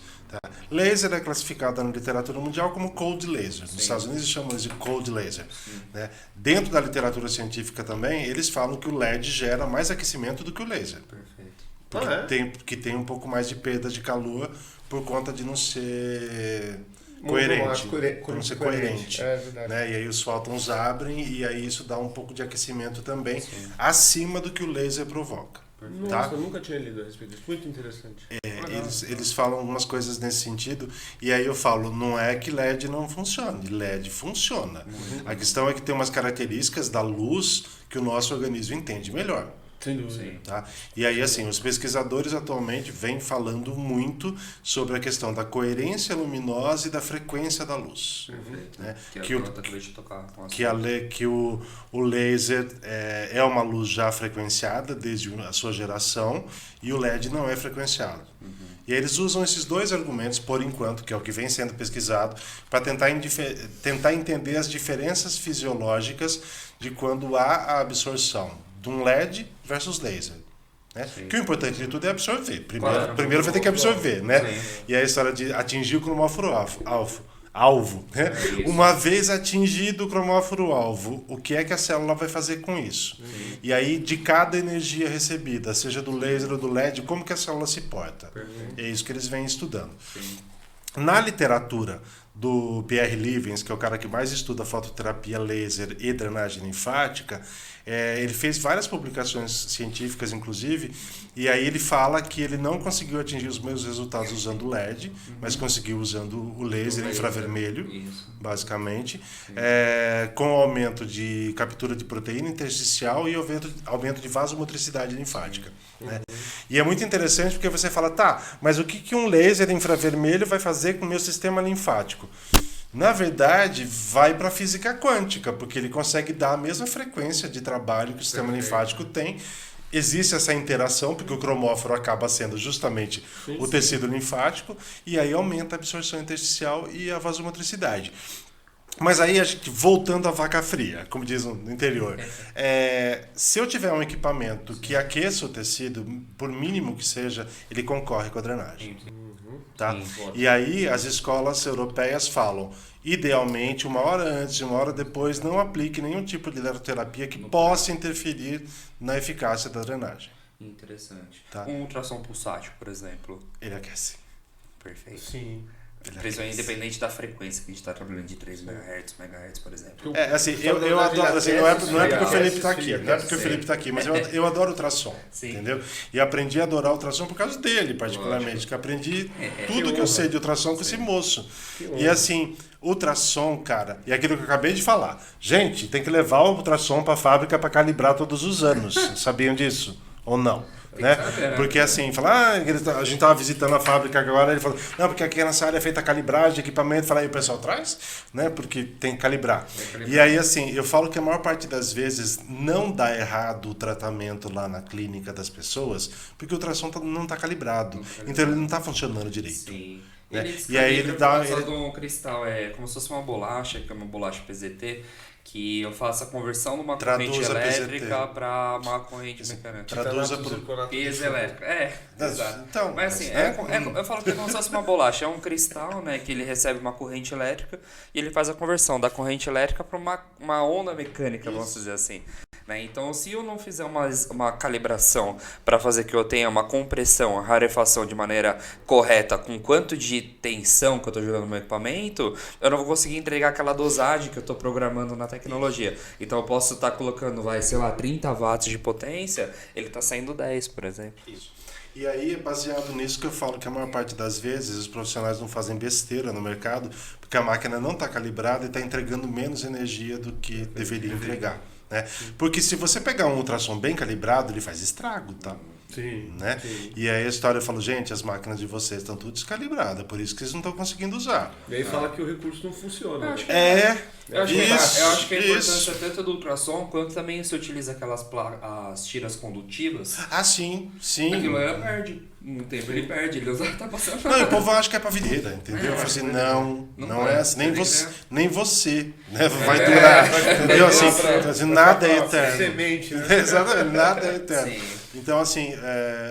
Laser é classificado na literatura mundial como cold laser. Nos Estados Unidos chamam de cold laser. Né? Dentro da literatura científica também, eles falam que o LED gera mais aquecimento do que o laser. Perfeito. Porque tem um pouco mais de perda de calor por conta de não ser coerente. Por não ser coerente. É verdade. Né? E aí os fótons abrem e aí isso dá um pouco de aquecimento também, acima do que o laser provoca. Nossa, eu nunca tinha lido a respeito disso. Muito interessante. Eles falam algumas coisas nesse sentido, e aí eu falo, não é que LED não funcione, LED funciona. A questão é que tem umas características da luz que o nosso organismo entende melhor. Sem dúvida. Tá? E aí, assim, os pesquisadores atualmente vêm falando muito sobre a questão da coerência luminosa e da frequência da luz. Né? Que o laser é uma luz já frequenciada desde a sua geração e o LED não é frequenciado. E aí eles usam esses dois argumentos, por enquanto, que é o que vem sendo pesquisado, para tentar entender as diferenças fisiológicas de quando há a absorção de um LED versus laser. Né? Que o importante de tudo é absorver. Primeiro vai ter que absorver. Né? E a história de atingir o cromóforo alvo. Né? Uma vez atingido o cromóforo alvo, o que é que a célula vai fazer com isso? E aí, de cada energia recebida, seja do laser ou do LED, como que a célula se porta? É isso que eles vêm estudando. Na literatura do Pierre Livens, que é o cara que mais estuda fototerapia laser e drenagem linfática, ele fez várias publicações científicas, inclusive, e aí ele fala que ele não conseguiu atingir os mesmos resultados usando o LED, mas conseguiu usando o laser infravermelho, basicamente, com aumento de captura de proteína intersticial e aumento de vasomotricidade linfática. Né? E é muito interessante porque você fala, tá, mas o que um laser infravermelho vai fazer com o meu sistema linfático? Na verdade, vai para a física quântica, porque ele consegue dar a mesma frequência de trabalho que o sistema linfático tem. Existe essa interação, porque o cromóforo acaba sendo justamente o tecido linfático, e aí aumenta a absorção intersticial e a vasomotricidade. Mas aí, a gente, voltando à vaca fria, como diz no interior, se eu tiver um equipamento que aqueça o tecido, por mínimo que seja, ele concorre com a drenagem. Tá? E aí as escolas europeias falam, idealmente, 1 hora antes, 1 hora depois, não aplique nenhum tipo de eletroterapia que possa interferir na eficácia da drenagem. Interessante. Tá? Um ultrassom pulsátil, por exemplo. Ele aquece. Perfeito. Sim. Independente da frequência que a gente está trabalhando de 3 MHz, por exemplo. Assim, eu adoro, assim, não é porque o Felipe está aqui, não é porque o Felipe está aqui, mas eu adoro ultrassom, entendeu? E aprendi a adorar ultrassom por causa dele, particularmente, que aprendi tudo que eu sei de ultrassom com esse moço. E assim, ultrassom, cara, e aquilo que eu acabei de falar, gente, tem que levar o ultrassom para a fábrica para calibrar todos os anos, sabiam disso? Ou não? Né? Porque assim, a gente estava visitando a fábrica agora, ele falou, não, porque aqui nessa área é feita calibragem, equipamento, aí o pessoal traz, né? Porque tem que calibrar. E aí assim, eu falo que a maior parte das vezes não dá errado o tratamento lá na clínica das pessoas, porque o ultrassom não está calibrado, então ele não está funcionando direito. Sim. Né? E aí ele dá... um cristal, como se fosse uma bolacha, que é uma bolacha PZT, que eu faço a conversão de uma corrente elétrica para uma corrente mecânica. Traduza por piezo elétrica. Exato. Então, mas assim, eu falo que é como se fosse uma bolacha. É um cristal, né, que ele recebe uma corrente elétrica e ele faz a conversão da corrente elétrica para uma onda mecânica, vamos dizer assim. Né? Então, se eu não fizer uma calibração para fazer que eu tenha uma compressão, a rarefação de maneira correta, com quanto de tensão que eu estou jogando no meu equipamento, eu não vou conseguir entregar aquela dosagem que eu estou programando na tecnologia. Então, eu posso estar colocando, 30 watts de potência, ele está saindo 10, por exemplo. Isso. E aí é baseado nisso que eu falo que a maior parte das vezes os profissionais não fazem besteira no mercado, porque a máquina não está calibrada e está entregando menos energia do que deveria entregar. Né? Porque se você pegar um ultrassom bem calibrado, ele faz estrago, tá? Sim, né? Sim. E aí a história fala, gente, as máquinas de vocês estão tudo descalibradas, por isso que vocês não estão conseguindo usar. E aí fala que o recurso não funciona. Eu acho que a importância tanto do ultrassom quanto também se utiliza aquelas as tiras condutivas. Ah, sim. Aquilo perde. No tempo ele perde, ele usa, tá passando. Não, e o povo acha que é pra videira, entendeu? Eu falei assim, não é assim, nem você, né? Vai durar, entendeu? Assim, nada é eterno. Semente, né? Exatamente, nada é eterno. Sim. Então, assim,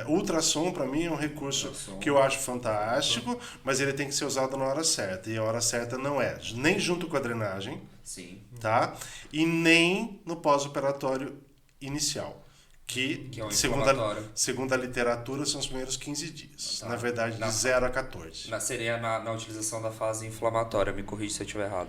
ultrassom para mim é um recurso que eu acho fantástico, mas ele tem que ser usado na hora certa. E a hora certa não é nem junto com a drenagem, Sim. tá? E nem no pós-operatório inicial. Que é um segundo a literatura, são os primeiros 15 dias. Tá. Na verdade, de 0 a 14. Seria na utilização da fase inflamatória, me corrija se eu estiver errado.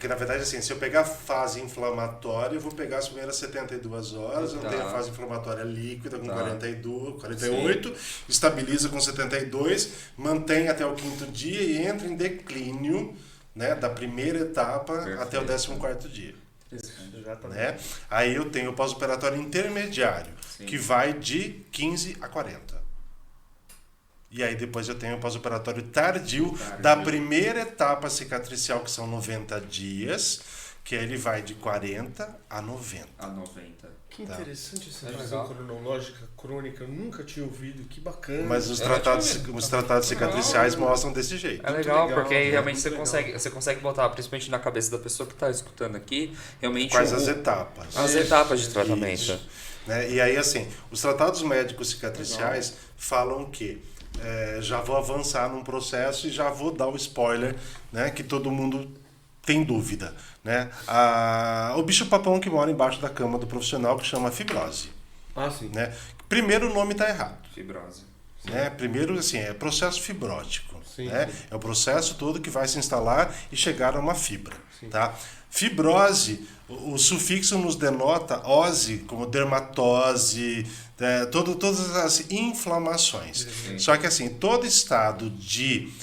Que na verdade, assim, se eu pegar a fase inflamatória, eu vou pegar as primeiras 72 horas, eu tenho a fase inflamatória líquida com 48, estabiliza com 72, mantém até o 5º dia e entra em declínio, né, da primeira etapa até o 14º dia. Né? Aí eu tenho o pós-operatório intermediário, que vai de 15 a 40. E aí depois eu tenho o pós-operatório tardio da primeira etapa cicatricial, que são 90 dias, que aí ele vai de 40 a 90. Que interessante essa visão cronológica crônica, eu nunca tinha ouvido, que bacana. Mas os tratados cicatriciais mostram desse jeito. É legal, porque aí realmente você consegue botar, principalmente na cabeça da pessoa que está escutando aqui, realmente quais as etapas. As etapas de tratamento. Isso. Né? E aí, assim, os tratados médicos cicatriciais falam que já vou avançar num processo e já vou dar o spoiler, né, que todo mundo tem dúvida, né? O bicho-papão que mora embaixo da cama do profissional, que chama fibrose. Sim. Né? Primeiro, o nome está errado. Fibrose. Né? Primeiro, assim, é processo fibrótico. Sim, né? É o processo todo que vai se instalar e chegar a uma fibra. Tá? Fibrose, o sufixo nos denota ose, como dermatose, todas as inflamações. Só que assim, todo estado de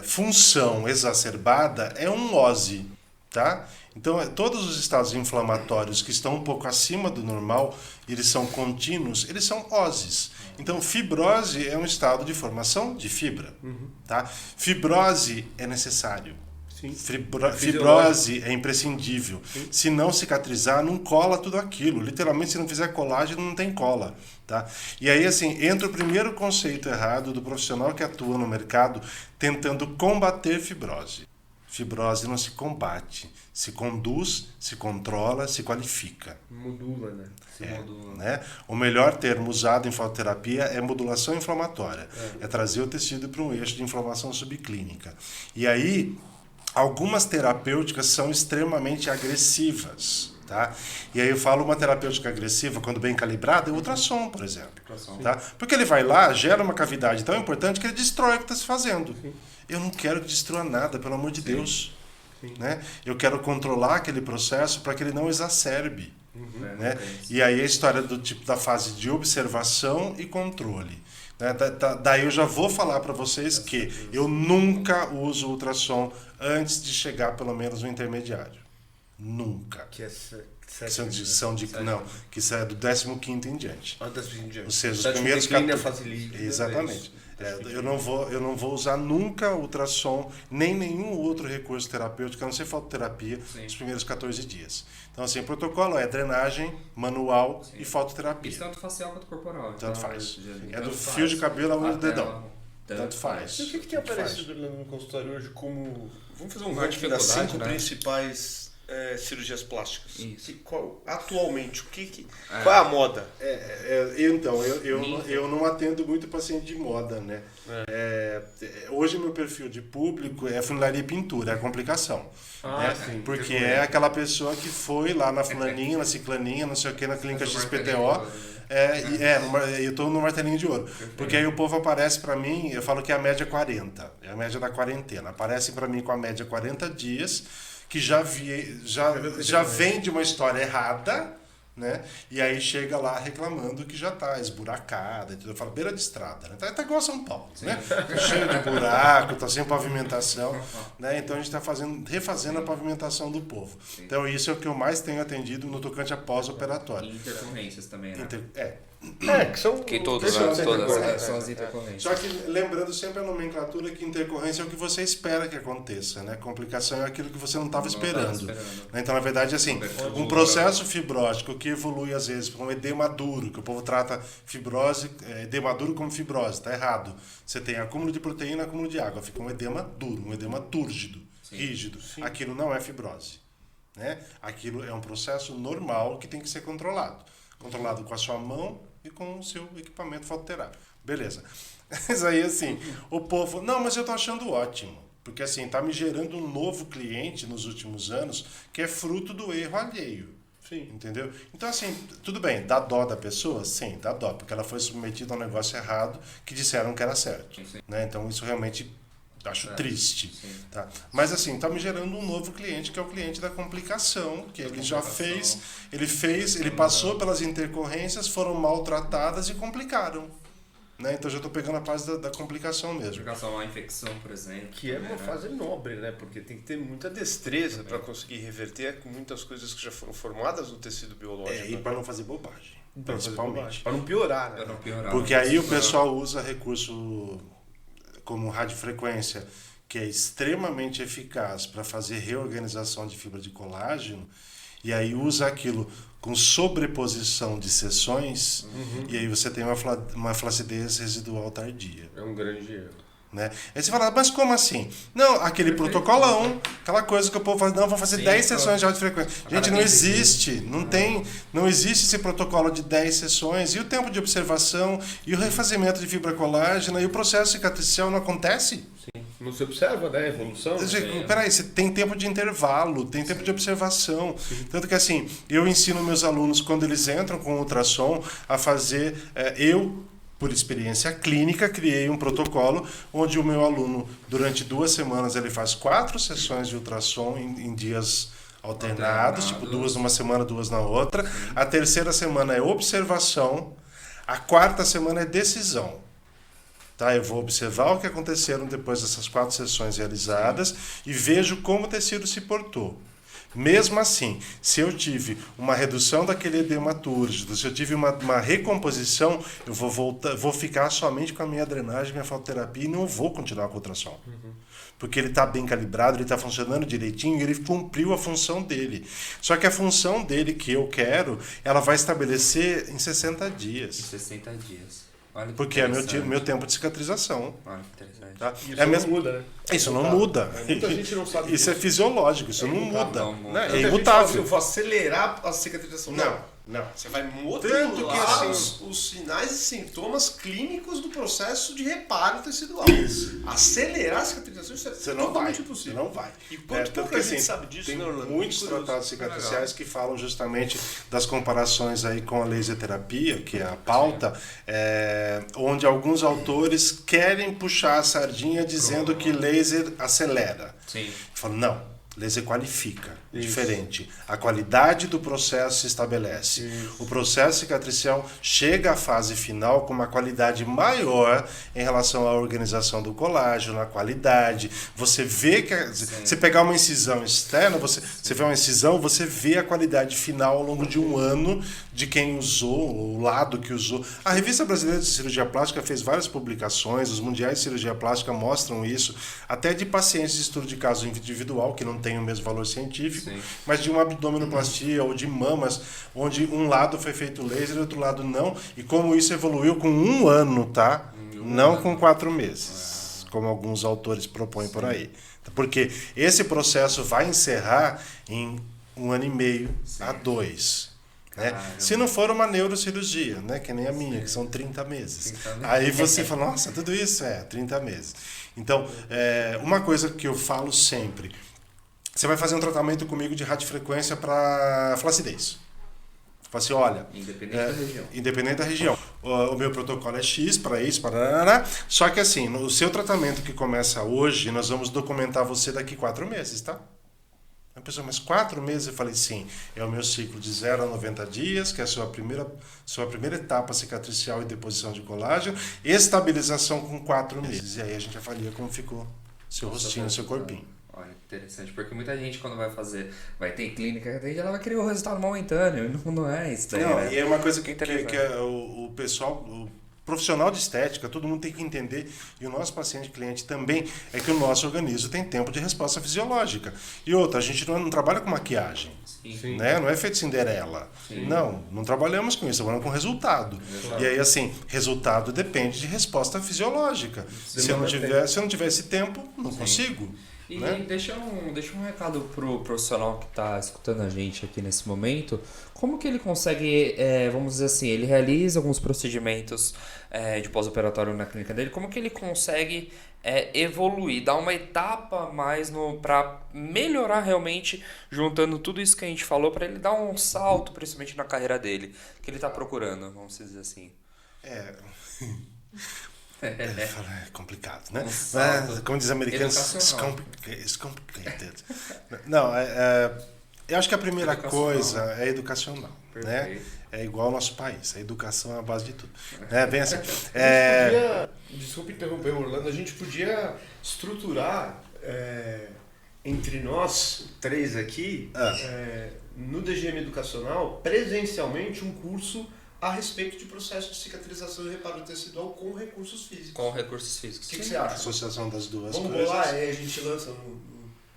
função exacerbada é um ose. Tá? Então, todos os estados inflamatórios que estão um pouco acima do normal, eles são contínuos, eles são oses. Então, fibrose é um estado de formação de fibra. Tá? Fibrose é necessário. Fibrose é imprescindível. Se não cicatrizar, não cola tudo aquilo. Literalmente, se não fizer colágeno, não tem cola. Tá? E aí, assim, entra o primeiro conceito errado do profissional que atua no mercado tentando combater fibrose. Fibrose não se combate, se conduz, se controla, se qualifica. Modula, né? Né? O melhor termo usado em fototerapia é modulação inflamatória. É trazer o tecido para um eixo de inflamação subclínica. E aí, algumas terapêuticas são extremamente agressivas. Tá? E aí eu falo uma terapêutica agressiva, quando bem calibrada, é o ultrassom, por exemplo. Tá? Porque ele vai lá, gera uma cavidade tão importante que ele destrói o que está se fazendo. Eu não quero que destrua nada, pelo amor de Deus. Né? Eu quero controlar aquele processo para que ele não exacerbe. Né? E aí a história do tipo da fase de observação e controle. Né? Daí eu já vou falar para vocês que eu nunca uso ultrassom antes de chegar pelo menos no intermediário. Nunca. Que é que isso é do 15º em diante. Ou seja, os primeiros exatamente. Eu não vou usar nunca ultrassom, nem nenhum outro recurso terapêutico, a não ser fototerapia, nos primeiros 14 dias. Então, assim, o protocolo é drenagem, manual e fototerapia. Isso tanto facial quanto corporal. Tanto faz. É do fio de cabelo ao dedão. Tanto faz. E o que tem aparecido no consultório hoje como... Vamos fazer um Uma ranking das 5 né? principais cirurgias plásticas. Isso. Atualmente, qual é a moda? Então, eu não atendo muito paciente de moda, né? Hoje meu perfil de público é funilaria e pintura, é a complicação. Né? Sim, porque é aquela pessoa que foi lá na fulaninha, na ciclaninha, não sei o que, na clínica XPTO. Eu estou no martelinho de ouro. Porque aí o povo aparece para mim, eu falo que é a média 40, é a média da quarentena. Aparece para mim com a média 40 dias, que já vem de uma história errada, né? E aí chega lá reclamando que já está esburacada, entendeu? Fala, beira de estrada, né? Tá igual São Paulo, né? Tá cheio de buraco, tá sem pavimentação, né? Então a gente está refazendo a pavimentação do povo. Então isso é o que eu mais tenho atendido no tocante a pós-operatório. E intercorrências também, né? Que são Que todas são as intercorrentes. Só que lembrando sempre a nomenclatura que intercorrência é o que você espera que aconteça, né? Complicação é aquilo que você não estava esperando. Né? Então, na verdade, assim, um processo fibrótico que evolui às vezes para um edema duro, que o povo trata edema duro como fibrose, está errado. Você tem acúmulo de proteína, acúmulo de água, fica um edema duro, um edema túrgido, rígido. Sim. Aquilo não é fibrose. Né? Aquilo é um processo normal que tem que ser controlado. Controlado com a sua mão e com o seu equipamento fototerápico. Beleza. Mas aí, assim, o povo... Não, mas eu tô achando ótimo. Porque, assim, tá me gerando um novo cliente nos últimos anos que é fruto do erro alheio. Sim. Entendeu? Então, assim, tudo bem, dá dó da pessoa? Sim, dá dó. Porque ela foi submetida a um negócio errado que disseram que era certo. Né? Então, isso realmente... Acho triste. Tá? Mas assim, está me gerando um novo cliente, que é o cliente da complicação, que ele já fez, ele passou pelas intercorrências, foram maltratadas e complicaram. Né? Então já estou pegando a fase da complicação mesmo. Complicação, uma infecção, por exemplo. Que é uma fase nobre, né? Porque tem que ter muita destreza para conseguir reverter muitas coisas que já foram formadas no tecido biológico. E para não fazer bobagem, principalmente. Para não piorar, né? Porque aí o pessoal usa recurso como radiofrequência, que é extremamente eficaz para fazer reorganização de fibra de colágeno, e aí usa aquilo com sobreposição de seções, e aí você tem uma flacidez residual tardia. É um grande erro. Né? Aí você fala, mas como assim? Não, aquele protocolão, aquela coisa que o povo fala, não, vou fazer 10 sessões de radiofrequência. Gente, não existe, não existe esse protocolo de 10 sessões, e o tempo de observação, e o refazimento de fibra colágena, e o processo cicatricial não acontece? Sim. Não se observa, né, a evolução? Peraí, você tem tempo de intervalo, tem tempo de observação. Sim. Tanto que assim, eu ensino meus alunos, quando eles entram com ultrassom, a fazer, por experiência clínica, criei um protocolo onde o meu aluno, durante 2 semanas, ele faz 4 sessões de ultrassom em dias alternados, tipo 2 numa semana, 2 na outra. Sim. A 3ª semana é observação, a 4ª semana é decisão. Tá? Eu vou observar o que aconteceram depois dessas 4 sessões realizadas e vejo como o tecido se portou. Mesmo assim, se eu tive uma redução daquele edema túrgido, se eu tive uma recomposição, eu vou ficar somente com a minha drenagem, minha fototerapia, e não vou continuar com o ultrassom. Porque ele está bem calibrado, ele está funcionando direitinho e ele cumpriu a função dele. Só que a função dele que eu quero, ela vai estabelecer em 60 dias. Em 60 dias. Porque é meu tempo de cicatrização. Olha que interessante. Tá? Isso não muda, né? Isso não muda. Muita gente não sabe isso. É fisiológico, isso não muda. Né? É imutável. Eu vou acelerar a cicatrização. Não. Você vai modular os sinais e sintomas clínicos do processo de reparo tecidual. Acelerar a cicatrização, isso é totalmente impossível. Você não vai. E quanto pouco a gente sabe disso, tem muitos tratados cicatriciais que falam justamente das comparações aí com a laser terapia, que é a pauta, onde alguns autores querem puxar a sardinha dizendo que laser acelera. Sim. Falam, não. Laser qualifica, diferente. A qualidade do processo se estabelece. Isso. O processo cicatricial chega à fase final com uma qualidade maior em relação à organização do colágeno, a qualidade. Você vê que... Você pegar uma incisão externa, você vê uma incisão, você vê a qualidade final ao longo de um ano de quem usou, o lado que usou. A Revista Brasileira de Cirurgia Plástica fez várias publicações, os mundiais de cirurgia plástica mostram isso, até de pacientes de estudo de caso individual, que não tem o mesmo valor científico, mas de uma abdominoplastia ou de mamas, onde um lado foi feito laser e outro lado não, e como isso evoluiu com 1 ano, tá? Não com 4 meses, como alguns autores propõem por aí. Porque esse processo vai encerrar em 1 ano e meio a 2. Né? Se não for uma neurocirurgia, né? Que nem a minha, que são 30 meses. Aí você fala, nossa, tudo isso 30 meses. Então, uma coisa que eu falo sempre, você vai fazer um tratamento comigo de radiofrequência para flacidez. Fala assim, olha, independente da região. O meu protocolo é X para isso, para... Só que assim, o seu tratamento que começa hoje, nós vamos documentar você daqui 4 meses, tá? A pessoa, mas 4 meses? Eu falei, sim, é o meu ciclo de 0 a 90 dias, que é a sua primeira etapa cicatricial e deposição de colágeno, estabilização com 4 meses. E aí a gente avalia como ficou seu rostinho, seu corpinho. Legal, é interessante, porque muita gente quando vai ter clínica, ela vai querer o resultado momentâneo, não é isso daí, Não, né? e é uma coisa que Interessante. o pessoal, o profissional de estética, todo mundo tem que entender, e o nosso paciente cliente também, é que o nosso organismo tem tempo de resposta fisiológica. E outra, a gente não trabalha com maquiagem, Sim. né? Não é feito Cinderela. Sim. Não trabalhamos com isso, trabalhamos com resultado. Exato. E aí, assim, resultado depende de resposta fisiológica. Se eu não tiver esse tempo, não consigo. E Né? deixa um recado pro profissional que está escutando a gente aqui nesse momento. Como que ele consegue, vamos dizer assim, ele realiza alguns procedimentos de pós-operatório na clínica dele, como que ele consegue evoluir, dar uma etapa a mais para melhorar realmente, juntando tudo isso que a gente falou, para ele dar um salto, principalmente na carreira dele, que ele está procurando, vamos dizer assim. É complicado, né? Nossa, Mas, como diz os americanos, educacional. it's complicated. Não, eu acho que a primeira coisa é educacional, né? Perfeito. É igual ao nosso país, a educação é a base de tudo. Bem assim. Desculpa interromper, Orlando, a gente podia estruturar entre nós três aqui, no DGM Educacional, presencialmente um curso a respeito de processo de cicatrização e reparo tecidual com recursos físicos. Com recursos físicos. O que você acha? Associação das duas Vamos coisas. bolar e a gente lança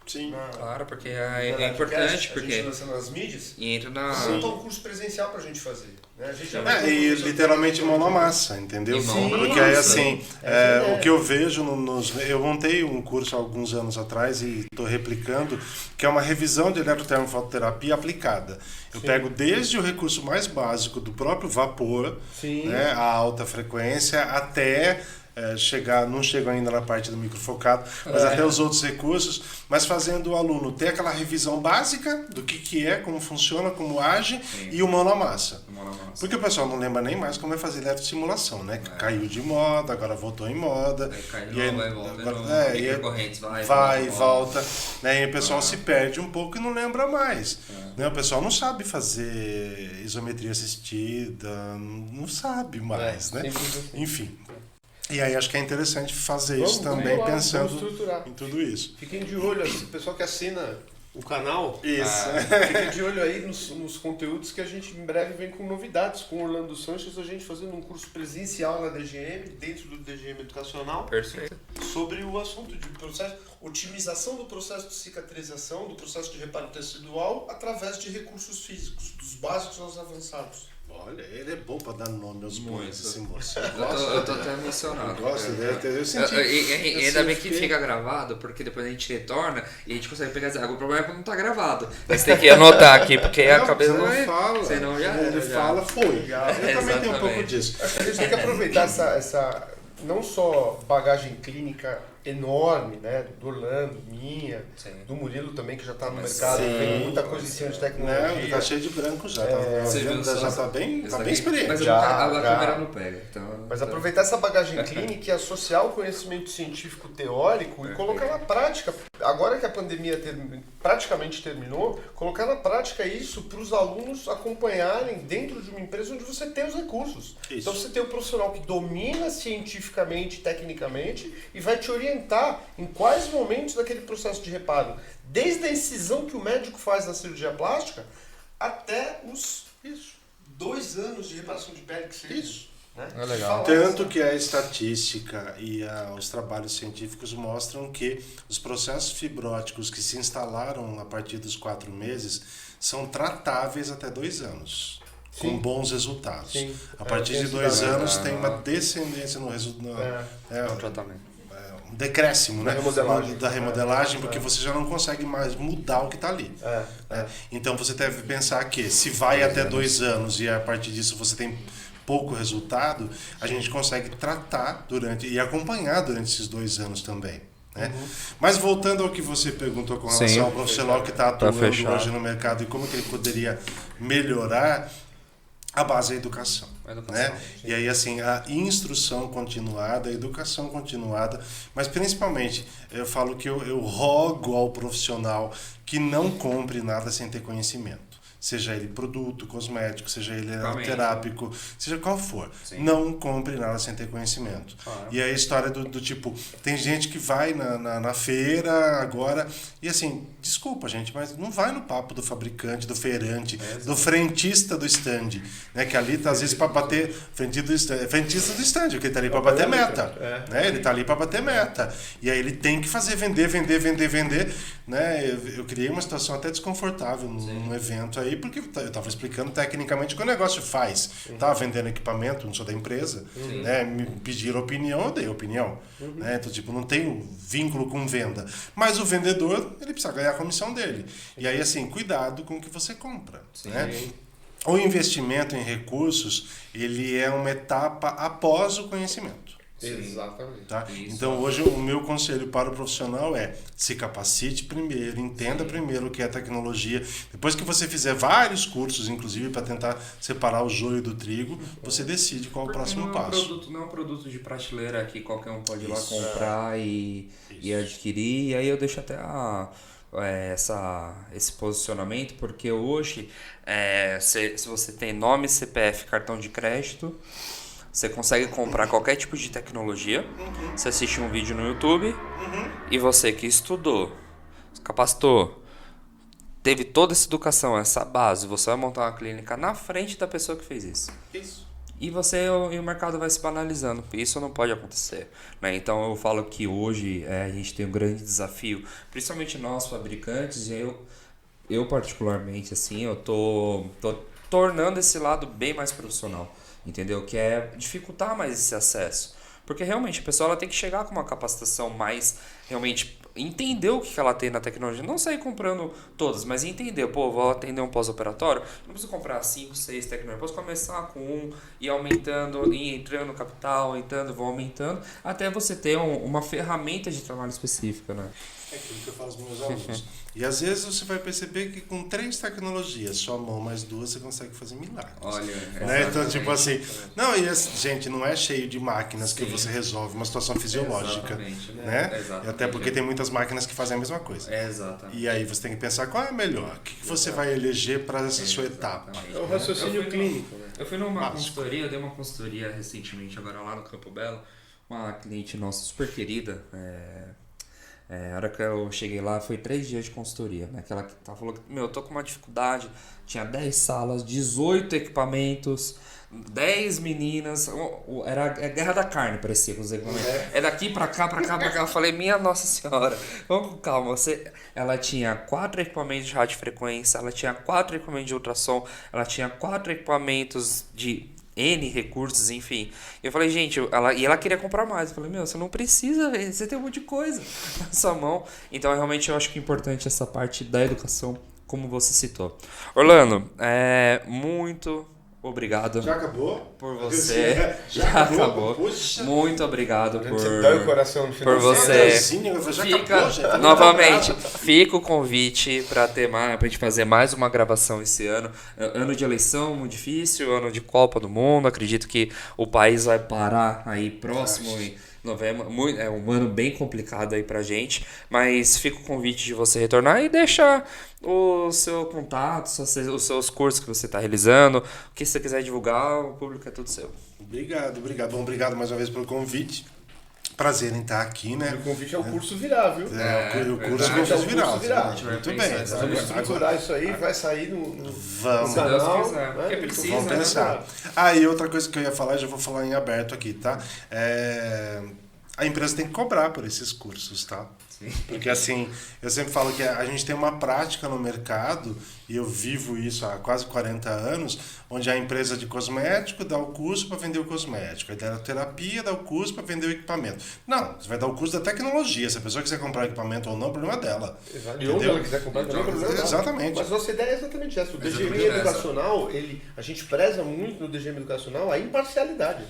Sim. Claro, porque no é Electrocast, importante, a porque gente lança nas mídias. e entra na... Vamos montar um curso presencial pra gente fazer. Né? A gente já vai ter um E professor literalmente que- mão na massa, entendeu? E mão na Porque aí massa. assim, É o que eu vejo eu montei um curso há alguns anos atrás e estou replicando, que é uma revisão de eletrotermofototerapia aplicada. Eu pego desde o recurso mais básico do próprio vapor, Sim. né, a alta frequência, até não chego ainda na parte do microfocado, mas até os outros recursos, mas fazendo o aluno ter aquela revisão básica do que é, como funciona, como age, e o mão na massa. Porque o pessoal não lembra nem mais como é fazer eletroestimulação, né? Caiu de moda, agora voltou em moda. E aí, microcorrentes, vai e volta. Né? E o pessoal se perde um pouco e não lembra mais. Né? O pessoal não sabe fazer isometria assistida, não sabe mais, né? Enfim. E aí acho que é interessante fazer isso também, vamos pensando estruturar. em tudo isso. Fiquem de olho, o pessoal que assina o canal, Isso. fiquem de olho aí nos conteúdos que a gente em breve vem com novidades. Com o Orlando Sanches, a gente fazendo um curso presencial na DGM, dentro do DGM Educacional, Perfeito. sobre o assunto de otimização do processo de cicatrização, do processo de reparo tecidual, através de recursos físicos, dos básicos aos avançados. Olha, ele é bom para dar nome aos bois, esse moço. Eu tô até emocionado. Gosto dele, eu senti. E ainda bem que fica gravado, porque depois a gente retorna e a gente consegue pegar. O problema é quando não tá gravado. Mas tem que anotar aqui, porque a cabeça Você não vai. fala. Senão já Ele era, já. fala, foi. Eu também tenho um pouco Exatamente. disso. Acho que a gente tem que aproveitar essa não só bagagem clínica enorme, né, do Orlando, minha, Sim. do Murilo também, que já está no Mas mercado, sim. tem muita coisa em cima de Né? tecnologia. Ele tá cheio de branco já. Você viu já só- tá bem Isso aqui- experiente. Mas Já, a já. câmera não pega. Então, Mas aproveitar essa bagagem clínica e associar o conhecimento científico teórico e colocar na prática. Agora que a pandemia praticamente terminou, colocar na prática isso para os alunos acompanharem dentro de uma empresa onde você tem os recursos. Isso. Então você tem o profissional que domina cientificamente, tecnicamente e vai te orientar em quais momentos daquele processo de reparo, desde a incisão que o médico faz na cirurgia plástica até os 2 anos de reparação de pele que seja. Isso. Né? É legal. Tanto que a estatística e os trabalhos científicos mostram que os processos fibróticos que se instalaram a partir dos 4 meses são tratáveis até 2 anos, com bons resultados. Sim. A partir tem de 2 esse dado. anos tem uma descendência no resultado. um tratamento. Um decréscimo, Da né? remodelagem. Da remodelagem, porque você já não consegue mais mudar o que está ali. né? Então você deve pensar que se vai até 2 anos e a partir disso você tem pouco resultado, a gente consegue tratar e acompanhar durante esses 2 anos também. Né? Mas voltando ao que você perguntou com relação Sim. ao profissional que está atuando fechar. hoje no mercado e como que ele poderia melhorar, a base é a educação. A educação, Né? E aí, assim, a instrução continuada, a educação continuada, mas principalmente, eu falo que eu rogo ao profissional que não compre nada sem ter conhecimento. seja ele produto, cosmético, seja ele Realmente, terápico, seja qual for. Sim. Não compre nada sem ter conhecimento. Claro. E aí a história do tipo, tem gente que vai na feira agora e assim, desculpa gente, mas não vai no papo do fabricante, do feirante, do frentista do stand, né? Que ali tá às vezes para bater, frentista do stand, porque ele tá ali para bater meta, né? Ele tá ali para bater meta. E aí ele tem que fazer vender, né? Eu criei uma situação até desconfortável num evento aí, porque eu tava explicando tecnicamente o que o negócio faz. Tava vendendo equipamento, não sou da empresa, né? Me pediram opinião, eu dei opinião, né? Então, tipo, não tenho vínculo com venda. Mas o vendedor, ele precisa ganhar a comissão dele. E aí, assim, cuidado com o que você compra, né? O investimento em recursos, ele é uma etapa após o conhecimento. Exatamente. Tá? Então hoje o meu conselho para o profissional é: se capacite primeiro, entenda primeiro o que é tecnologia. Depois que você fizer vários cursos, inclusive para tentar separar o joio do trigo, você decide qual é o próximo passo. Não é um produto de prateleira que qualquer um pode ir lá comprar e adquirir. E aí eu deixo até esse posicionamento, porque hoje se você tem nome, CPF, cartão de crédito, você consegue comprar qualquer tipo de tecnologia. Você assiste um vídeo no YouTube e você que estudou, se capacitou, teve toda essa educação, essa base, você vai montar uma clínica na frente da pessoa que fez isso. E o mercado vai se banalizando. Isso não pode acontecer, né? Então eu falo que hoje a gente tem um grande desafio, principalmente nós fabricantes, e eu particularmente assim, eu tô tornando esse lado bem mais profissional. Entendeu? Que é dificultar mais esse acesso. Porque realmente a pessoa ela tem que chegar com uma capacitação mais, realmente entender o que ela tem na tecnologia. Não sair comprando todas, mas entender. Pô, vou atender um pós-operatório, não preciso comprar 5, 6 tecnologias. Posso começar com um e aumentando, e entrando no capital, vou aumentando, até você ter uma ferramenta de trabalho específica, né? É aquilo que eu falo aos meus alunos. E às vezes você vai perceber que com 3 tecnologias, sua mão mais 2, você consegue fazer milagres. Olha, né? Então, tipo assim, não, e gente, não é cheio de máquinas que você resolve uma situação fisiológica. Né? E até porque tem muitas máquinas que fazem a mesma coisa. Exatamente. E aí você tem que pensar qual é a melhor, o que você vai eleger para essa sua etapa. É o raciocínio clínico. Né? Eu fui numa consultoria, eu dei uma consultoria recentemente, agora lá no Campo Belo, uma cliente nossa super querida. A hora que eu cheguei lá, foi 3 dias de consultoria, né? Que ela falou que, eu tô com uma dificuldade, tinha 10 salas, 18 equipamentos, 10 meninas, era a guerra da carne, parecia, com os equipamentos. É daqui pra cá. Eu falei, minha Nossa Senhora, vamos com calma. Ela tinha 4 equipamentos de radiofrequência, ela tinha 4 equipamentos de ultrassom, ela tinha 4 equipamentos de N recursos, enfim. Eu falei, gente, ela queria comprar mais. Eu falei, você não precisa, você tem um monte de coisa na sua mão. Então, realmente, eu acho que é importante essa parte da educação, como você citou. Orlando, muito obrigado. Já acabou? Por você. Já acabou. Puxa. Muito obrigado por. Você dá o coração no final. Por você. Fica, novamente, fica o convite para a gente fazer mais uma gravação esse ano. Ano de eleição muito difícil, ano de Copa do Mundo. Acredito que o país vai parar aí próximo em novembro. É um ano bem complicado aí pra gente, mas fica o convite de você retornar e deixar o seu contato, os seus cursos que você está realizando, o que você quiser divulgar, o público é tudo seu. Obrigado. Bom, obrigado mais uma vez pelo convite. Prazer em estar aqui, né? E o convite é o curso virar, viu? O curso é o virar. Muito bem. Vamos estruturar isso aí, vai sair no Vamos. canal. Porque precisa, Vamos pensar. E outra coisa que eu ia falar, já vou falar em aberto aqui, tá? A empresa tem que cobrar por esses cursos, tá? Sim. Porque assim, eu sempre falo que a gente tem uma prática no mercado, e eu vivo isso há quase 40 anos, onde a empresa de cosmético dá o curso para vender o cosmético, a da terapia dá o curso para vender o equipamento. Não, você vai dar o curso da tecnologia. Se a pessoa quiser comprar o equipamento ou não, o problema é dela. E onde ela quiser comprar também, o problema é dela. Exatamente. Mas nossa ideia é exatamente essa. O DGM educacional, a gente preza muito no DGM educacional a imparcialidade.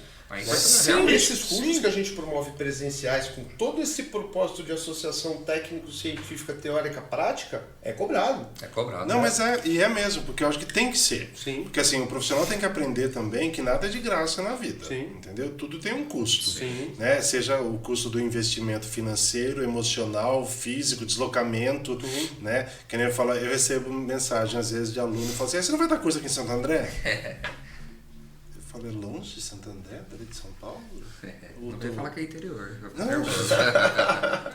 Esses cursos que a gente promove presenciais, com todo esse propósito de associação fundamentação técnico-científica, teórica, prática, é cobrado. É cobrado. Não, mas é mesmo, porque eu acho que tem que ser. Sim. Porque assim, o profissional tem que aprender também que nada é de graça na vida. Sim. Entendeu? Tudo tem um custo. Sim. Né? Seja o custo do investimento financeiro, emocional, físico, deslocamento. Né? Que nem eu falo, eu recebo mensagem às vezes de aluno e falo assim, você não vai dar curso aqui em Santo André? Eu falo, é longe de Santo André, dali de São Paulo? Não tem que falar que é interior.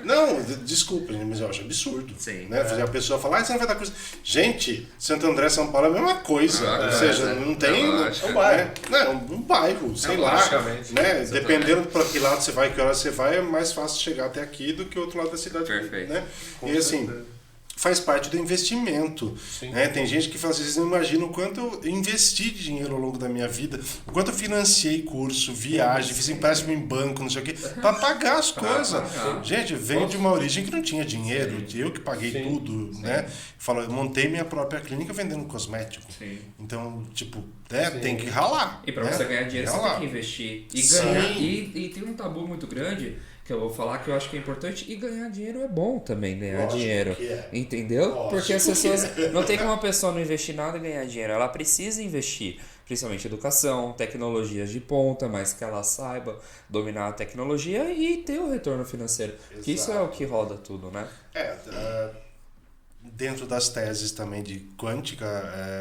Não, desculpa, mas eu acho absurdo. Sim. Né? A pessoa fala, você não vai dar curso. Gente, Santo André, São Paulo é a mesma coisa. Ou seja, não tem. É um bairro. Não, um bairro, sei lá. logicamente. Né? Dependendo para que lado você vai, que hora você vai, é mais fácil chegar até aqui do que o outro lado da cidade. Perfeito. Né? E assim, faz parte do investimento. Né? Tem gente que fala assim, vocês não imaginam o quanto eu investi de dinheiro ao longo da minha vida, o quanto eu financiei curso, viagem, fiz empréstimo em banco, não sei o quê, para pagar as coisas. Gente, veio de uma origem que não tinha dinheiro, eu que paguei tudo. Né? Eu montei minha própria clínica vendendo cosmético. Sim. Então, tipo, tem que ralar. E para né? você ganhar dinheiro, você tem que investir. E ganhar. E tem um tabu muito grande que eu vou falar que eu acho que é importante. E ganhar dinheiro é bom também, ganhar Lógico dinheiro. que é. Entendeu? Lógico Porque as pessoas. que é. Não tem como uma pessoa não investir nada e ganhar dinheiro. Ela precisa investir. Principalmente educação, tecnologias de ponta, mas que ela saiba dominar a tecnologia e ter o retorno financeiro. Que isso é o que roda tudo, né? Dentro das teses também de quântica,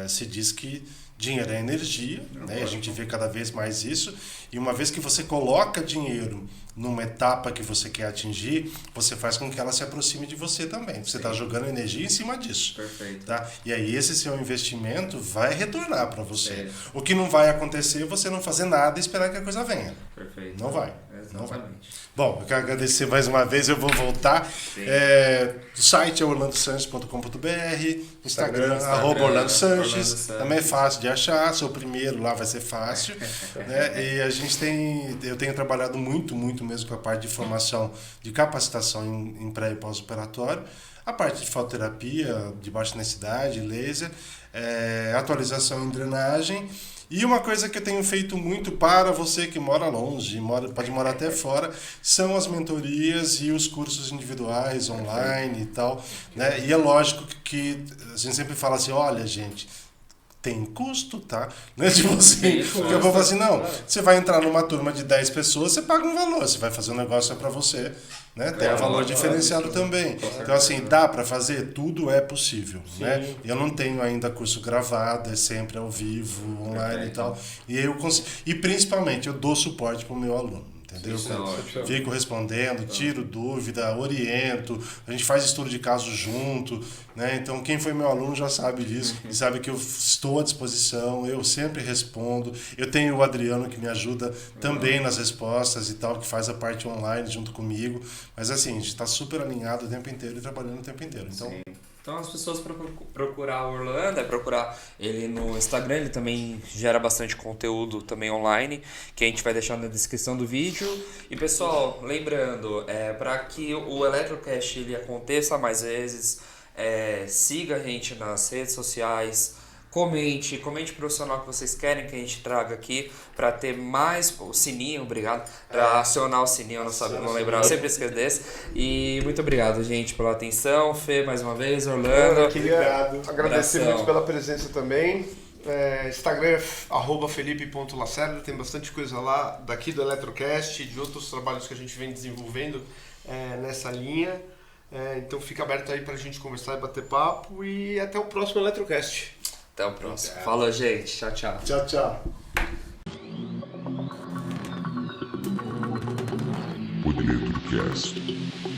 se diz que dinheiro é energia, né? A gente vê cada vez mais isso, e uma vez que você coloca dinheiro numa etapa que você quer atingir, você faz com que ela se aproxime de você também. Você está jogando energia em cima disso. Perfeito. Tá? E aí esse seu investimento vai retornar para você. É. O que não vai acontecer é você não fazer nada e esperar que a coisa venha. Perfeito. Não vai. Não vai. Exatamente. Bom, eu quero agradecer mais uma vez, eu vou voltar. O site é orlandosanches.com.br, Instagram, @Orlando Sanches, também é fácil de achar, sou o primeiro, lá vai ser fácil. Né? E eu tenho trabalhado muito mesmo com a parte de formação, de capacitação em pré e pós-operatório, a parte de fototerapia, de baixa densidade, laser, atualização em drenagem. E uma coisa que eu tenho feito muito para você que mora longe, pode morar até fora, são as mentorias e os cursos individuais, online e tal. Né? E é lógico que a gente sempre fala assim, olha, gente, tem custo, tá? Não é tipo assim, porque eu vou falar assim, não, você vai entrar numa turma de 10 pessoas, você paga um valor, você vai fazer um negócio para você, né? Tem um valor diferenciado também. Então assim, dá para fazer, tudo é possível, né? Eu não tenho ainda curso gravado, é sempre ao vivo, online e tal. E eu e principalmente eu dou suporte pro meu aluno. Entendeu? Fico respondendo, tiro dúvida, oriento, a gente faz estudo de caso junto, né? Então quem foi meu aluno já sabe disso e sabe que eu estou à disposição, eu sempre respondo. Eu tenho o Adriano que me ajuda também nas respostas e tal, que faz a parte online junto comigo, mas assim, a gente está super alinhado o tempo inteiro e trabalhando o tempo inteiro. Então as pessoas procurar o Orlando, procurar ele no Instagram, ele também gera bastante conteúdo também online, que a gente vai deixar na descrição do vídeo. E pessoal, lembrando, para que o Electrocast ele aconteça mais vezes, siga a gente nas redes sociais, comente o profissional que vocês querem que a gente traga aqui para ter mais o sininho, obrigado, para acionar o sininho, eu não lembrar, eu sempre esqueço desse. E muito obrigado, gente, pela atenção. Fê, mais uma vez, Orlando. Eu queria agradecer Abração. muito pela presença também. Instagram é @felipe.lacerda, tem bastante coisa lá daqui do Electrocast, de outros trabalhos que a gente vem desenvolvendo nessa linha. Então fica aberto aí pra gente conversar e bater papo, e até o próximo Electrocast. Até o próximo. Falou, gente. Tchau, tchau. Tchau, tchau. O Electrocast.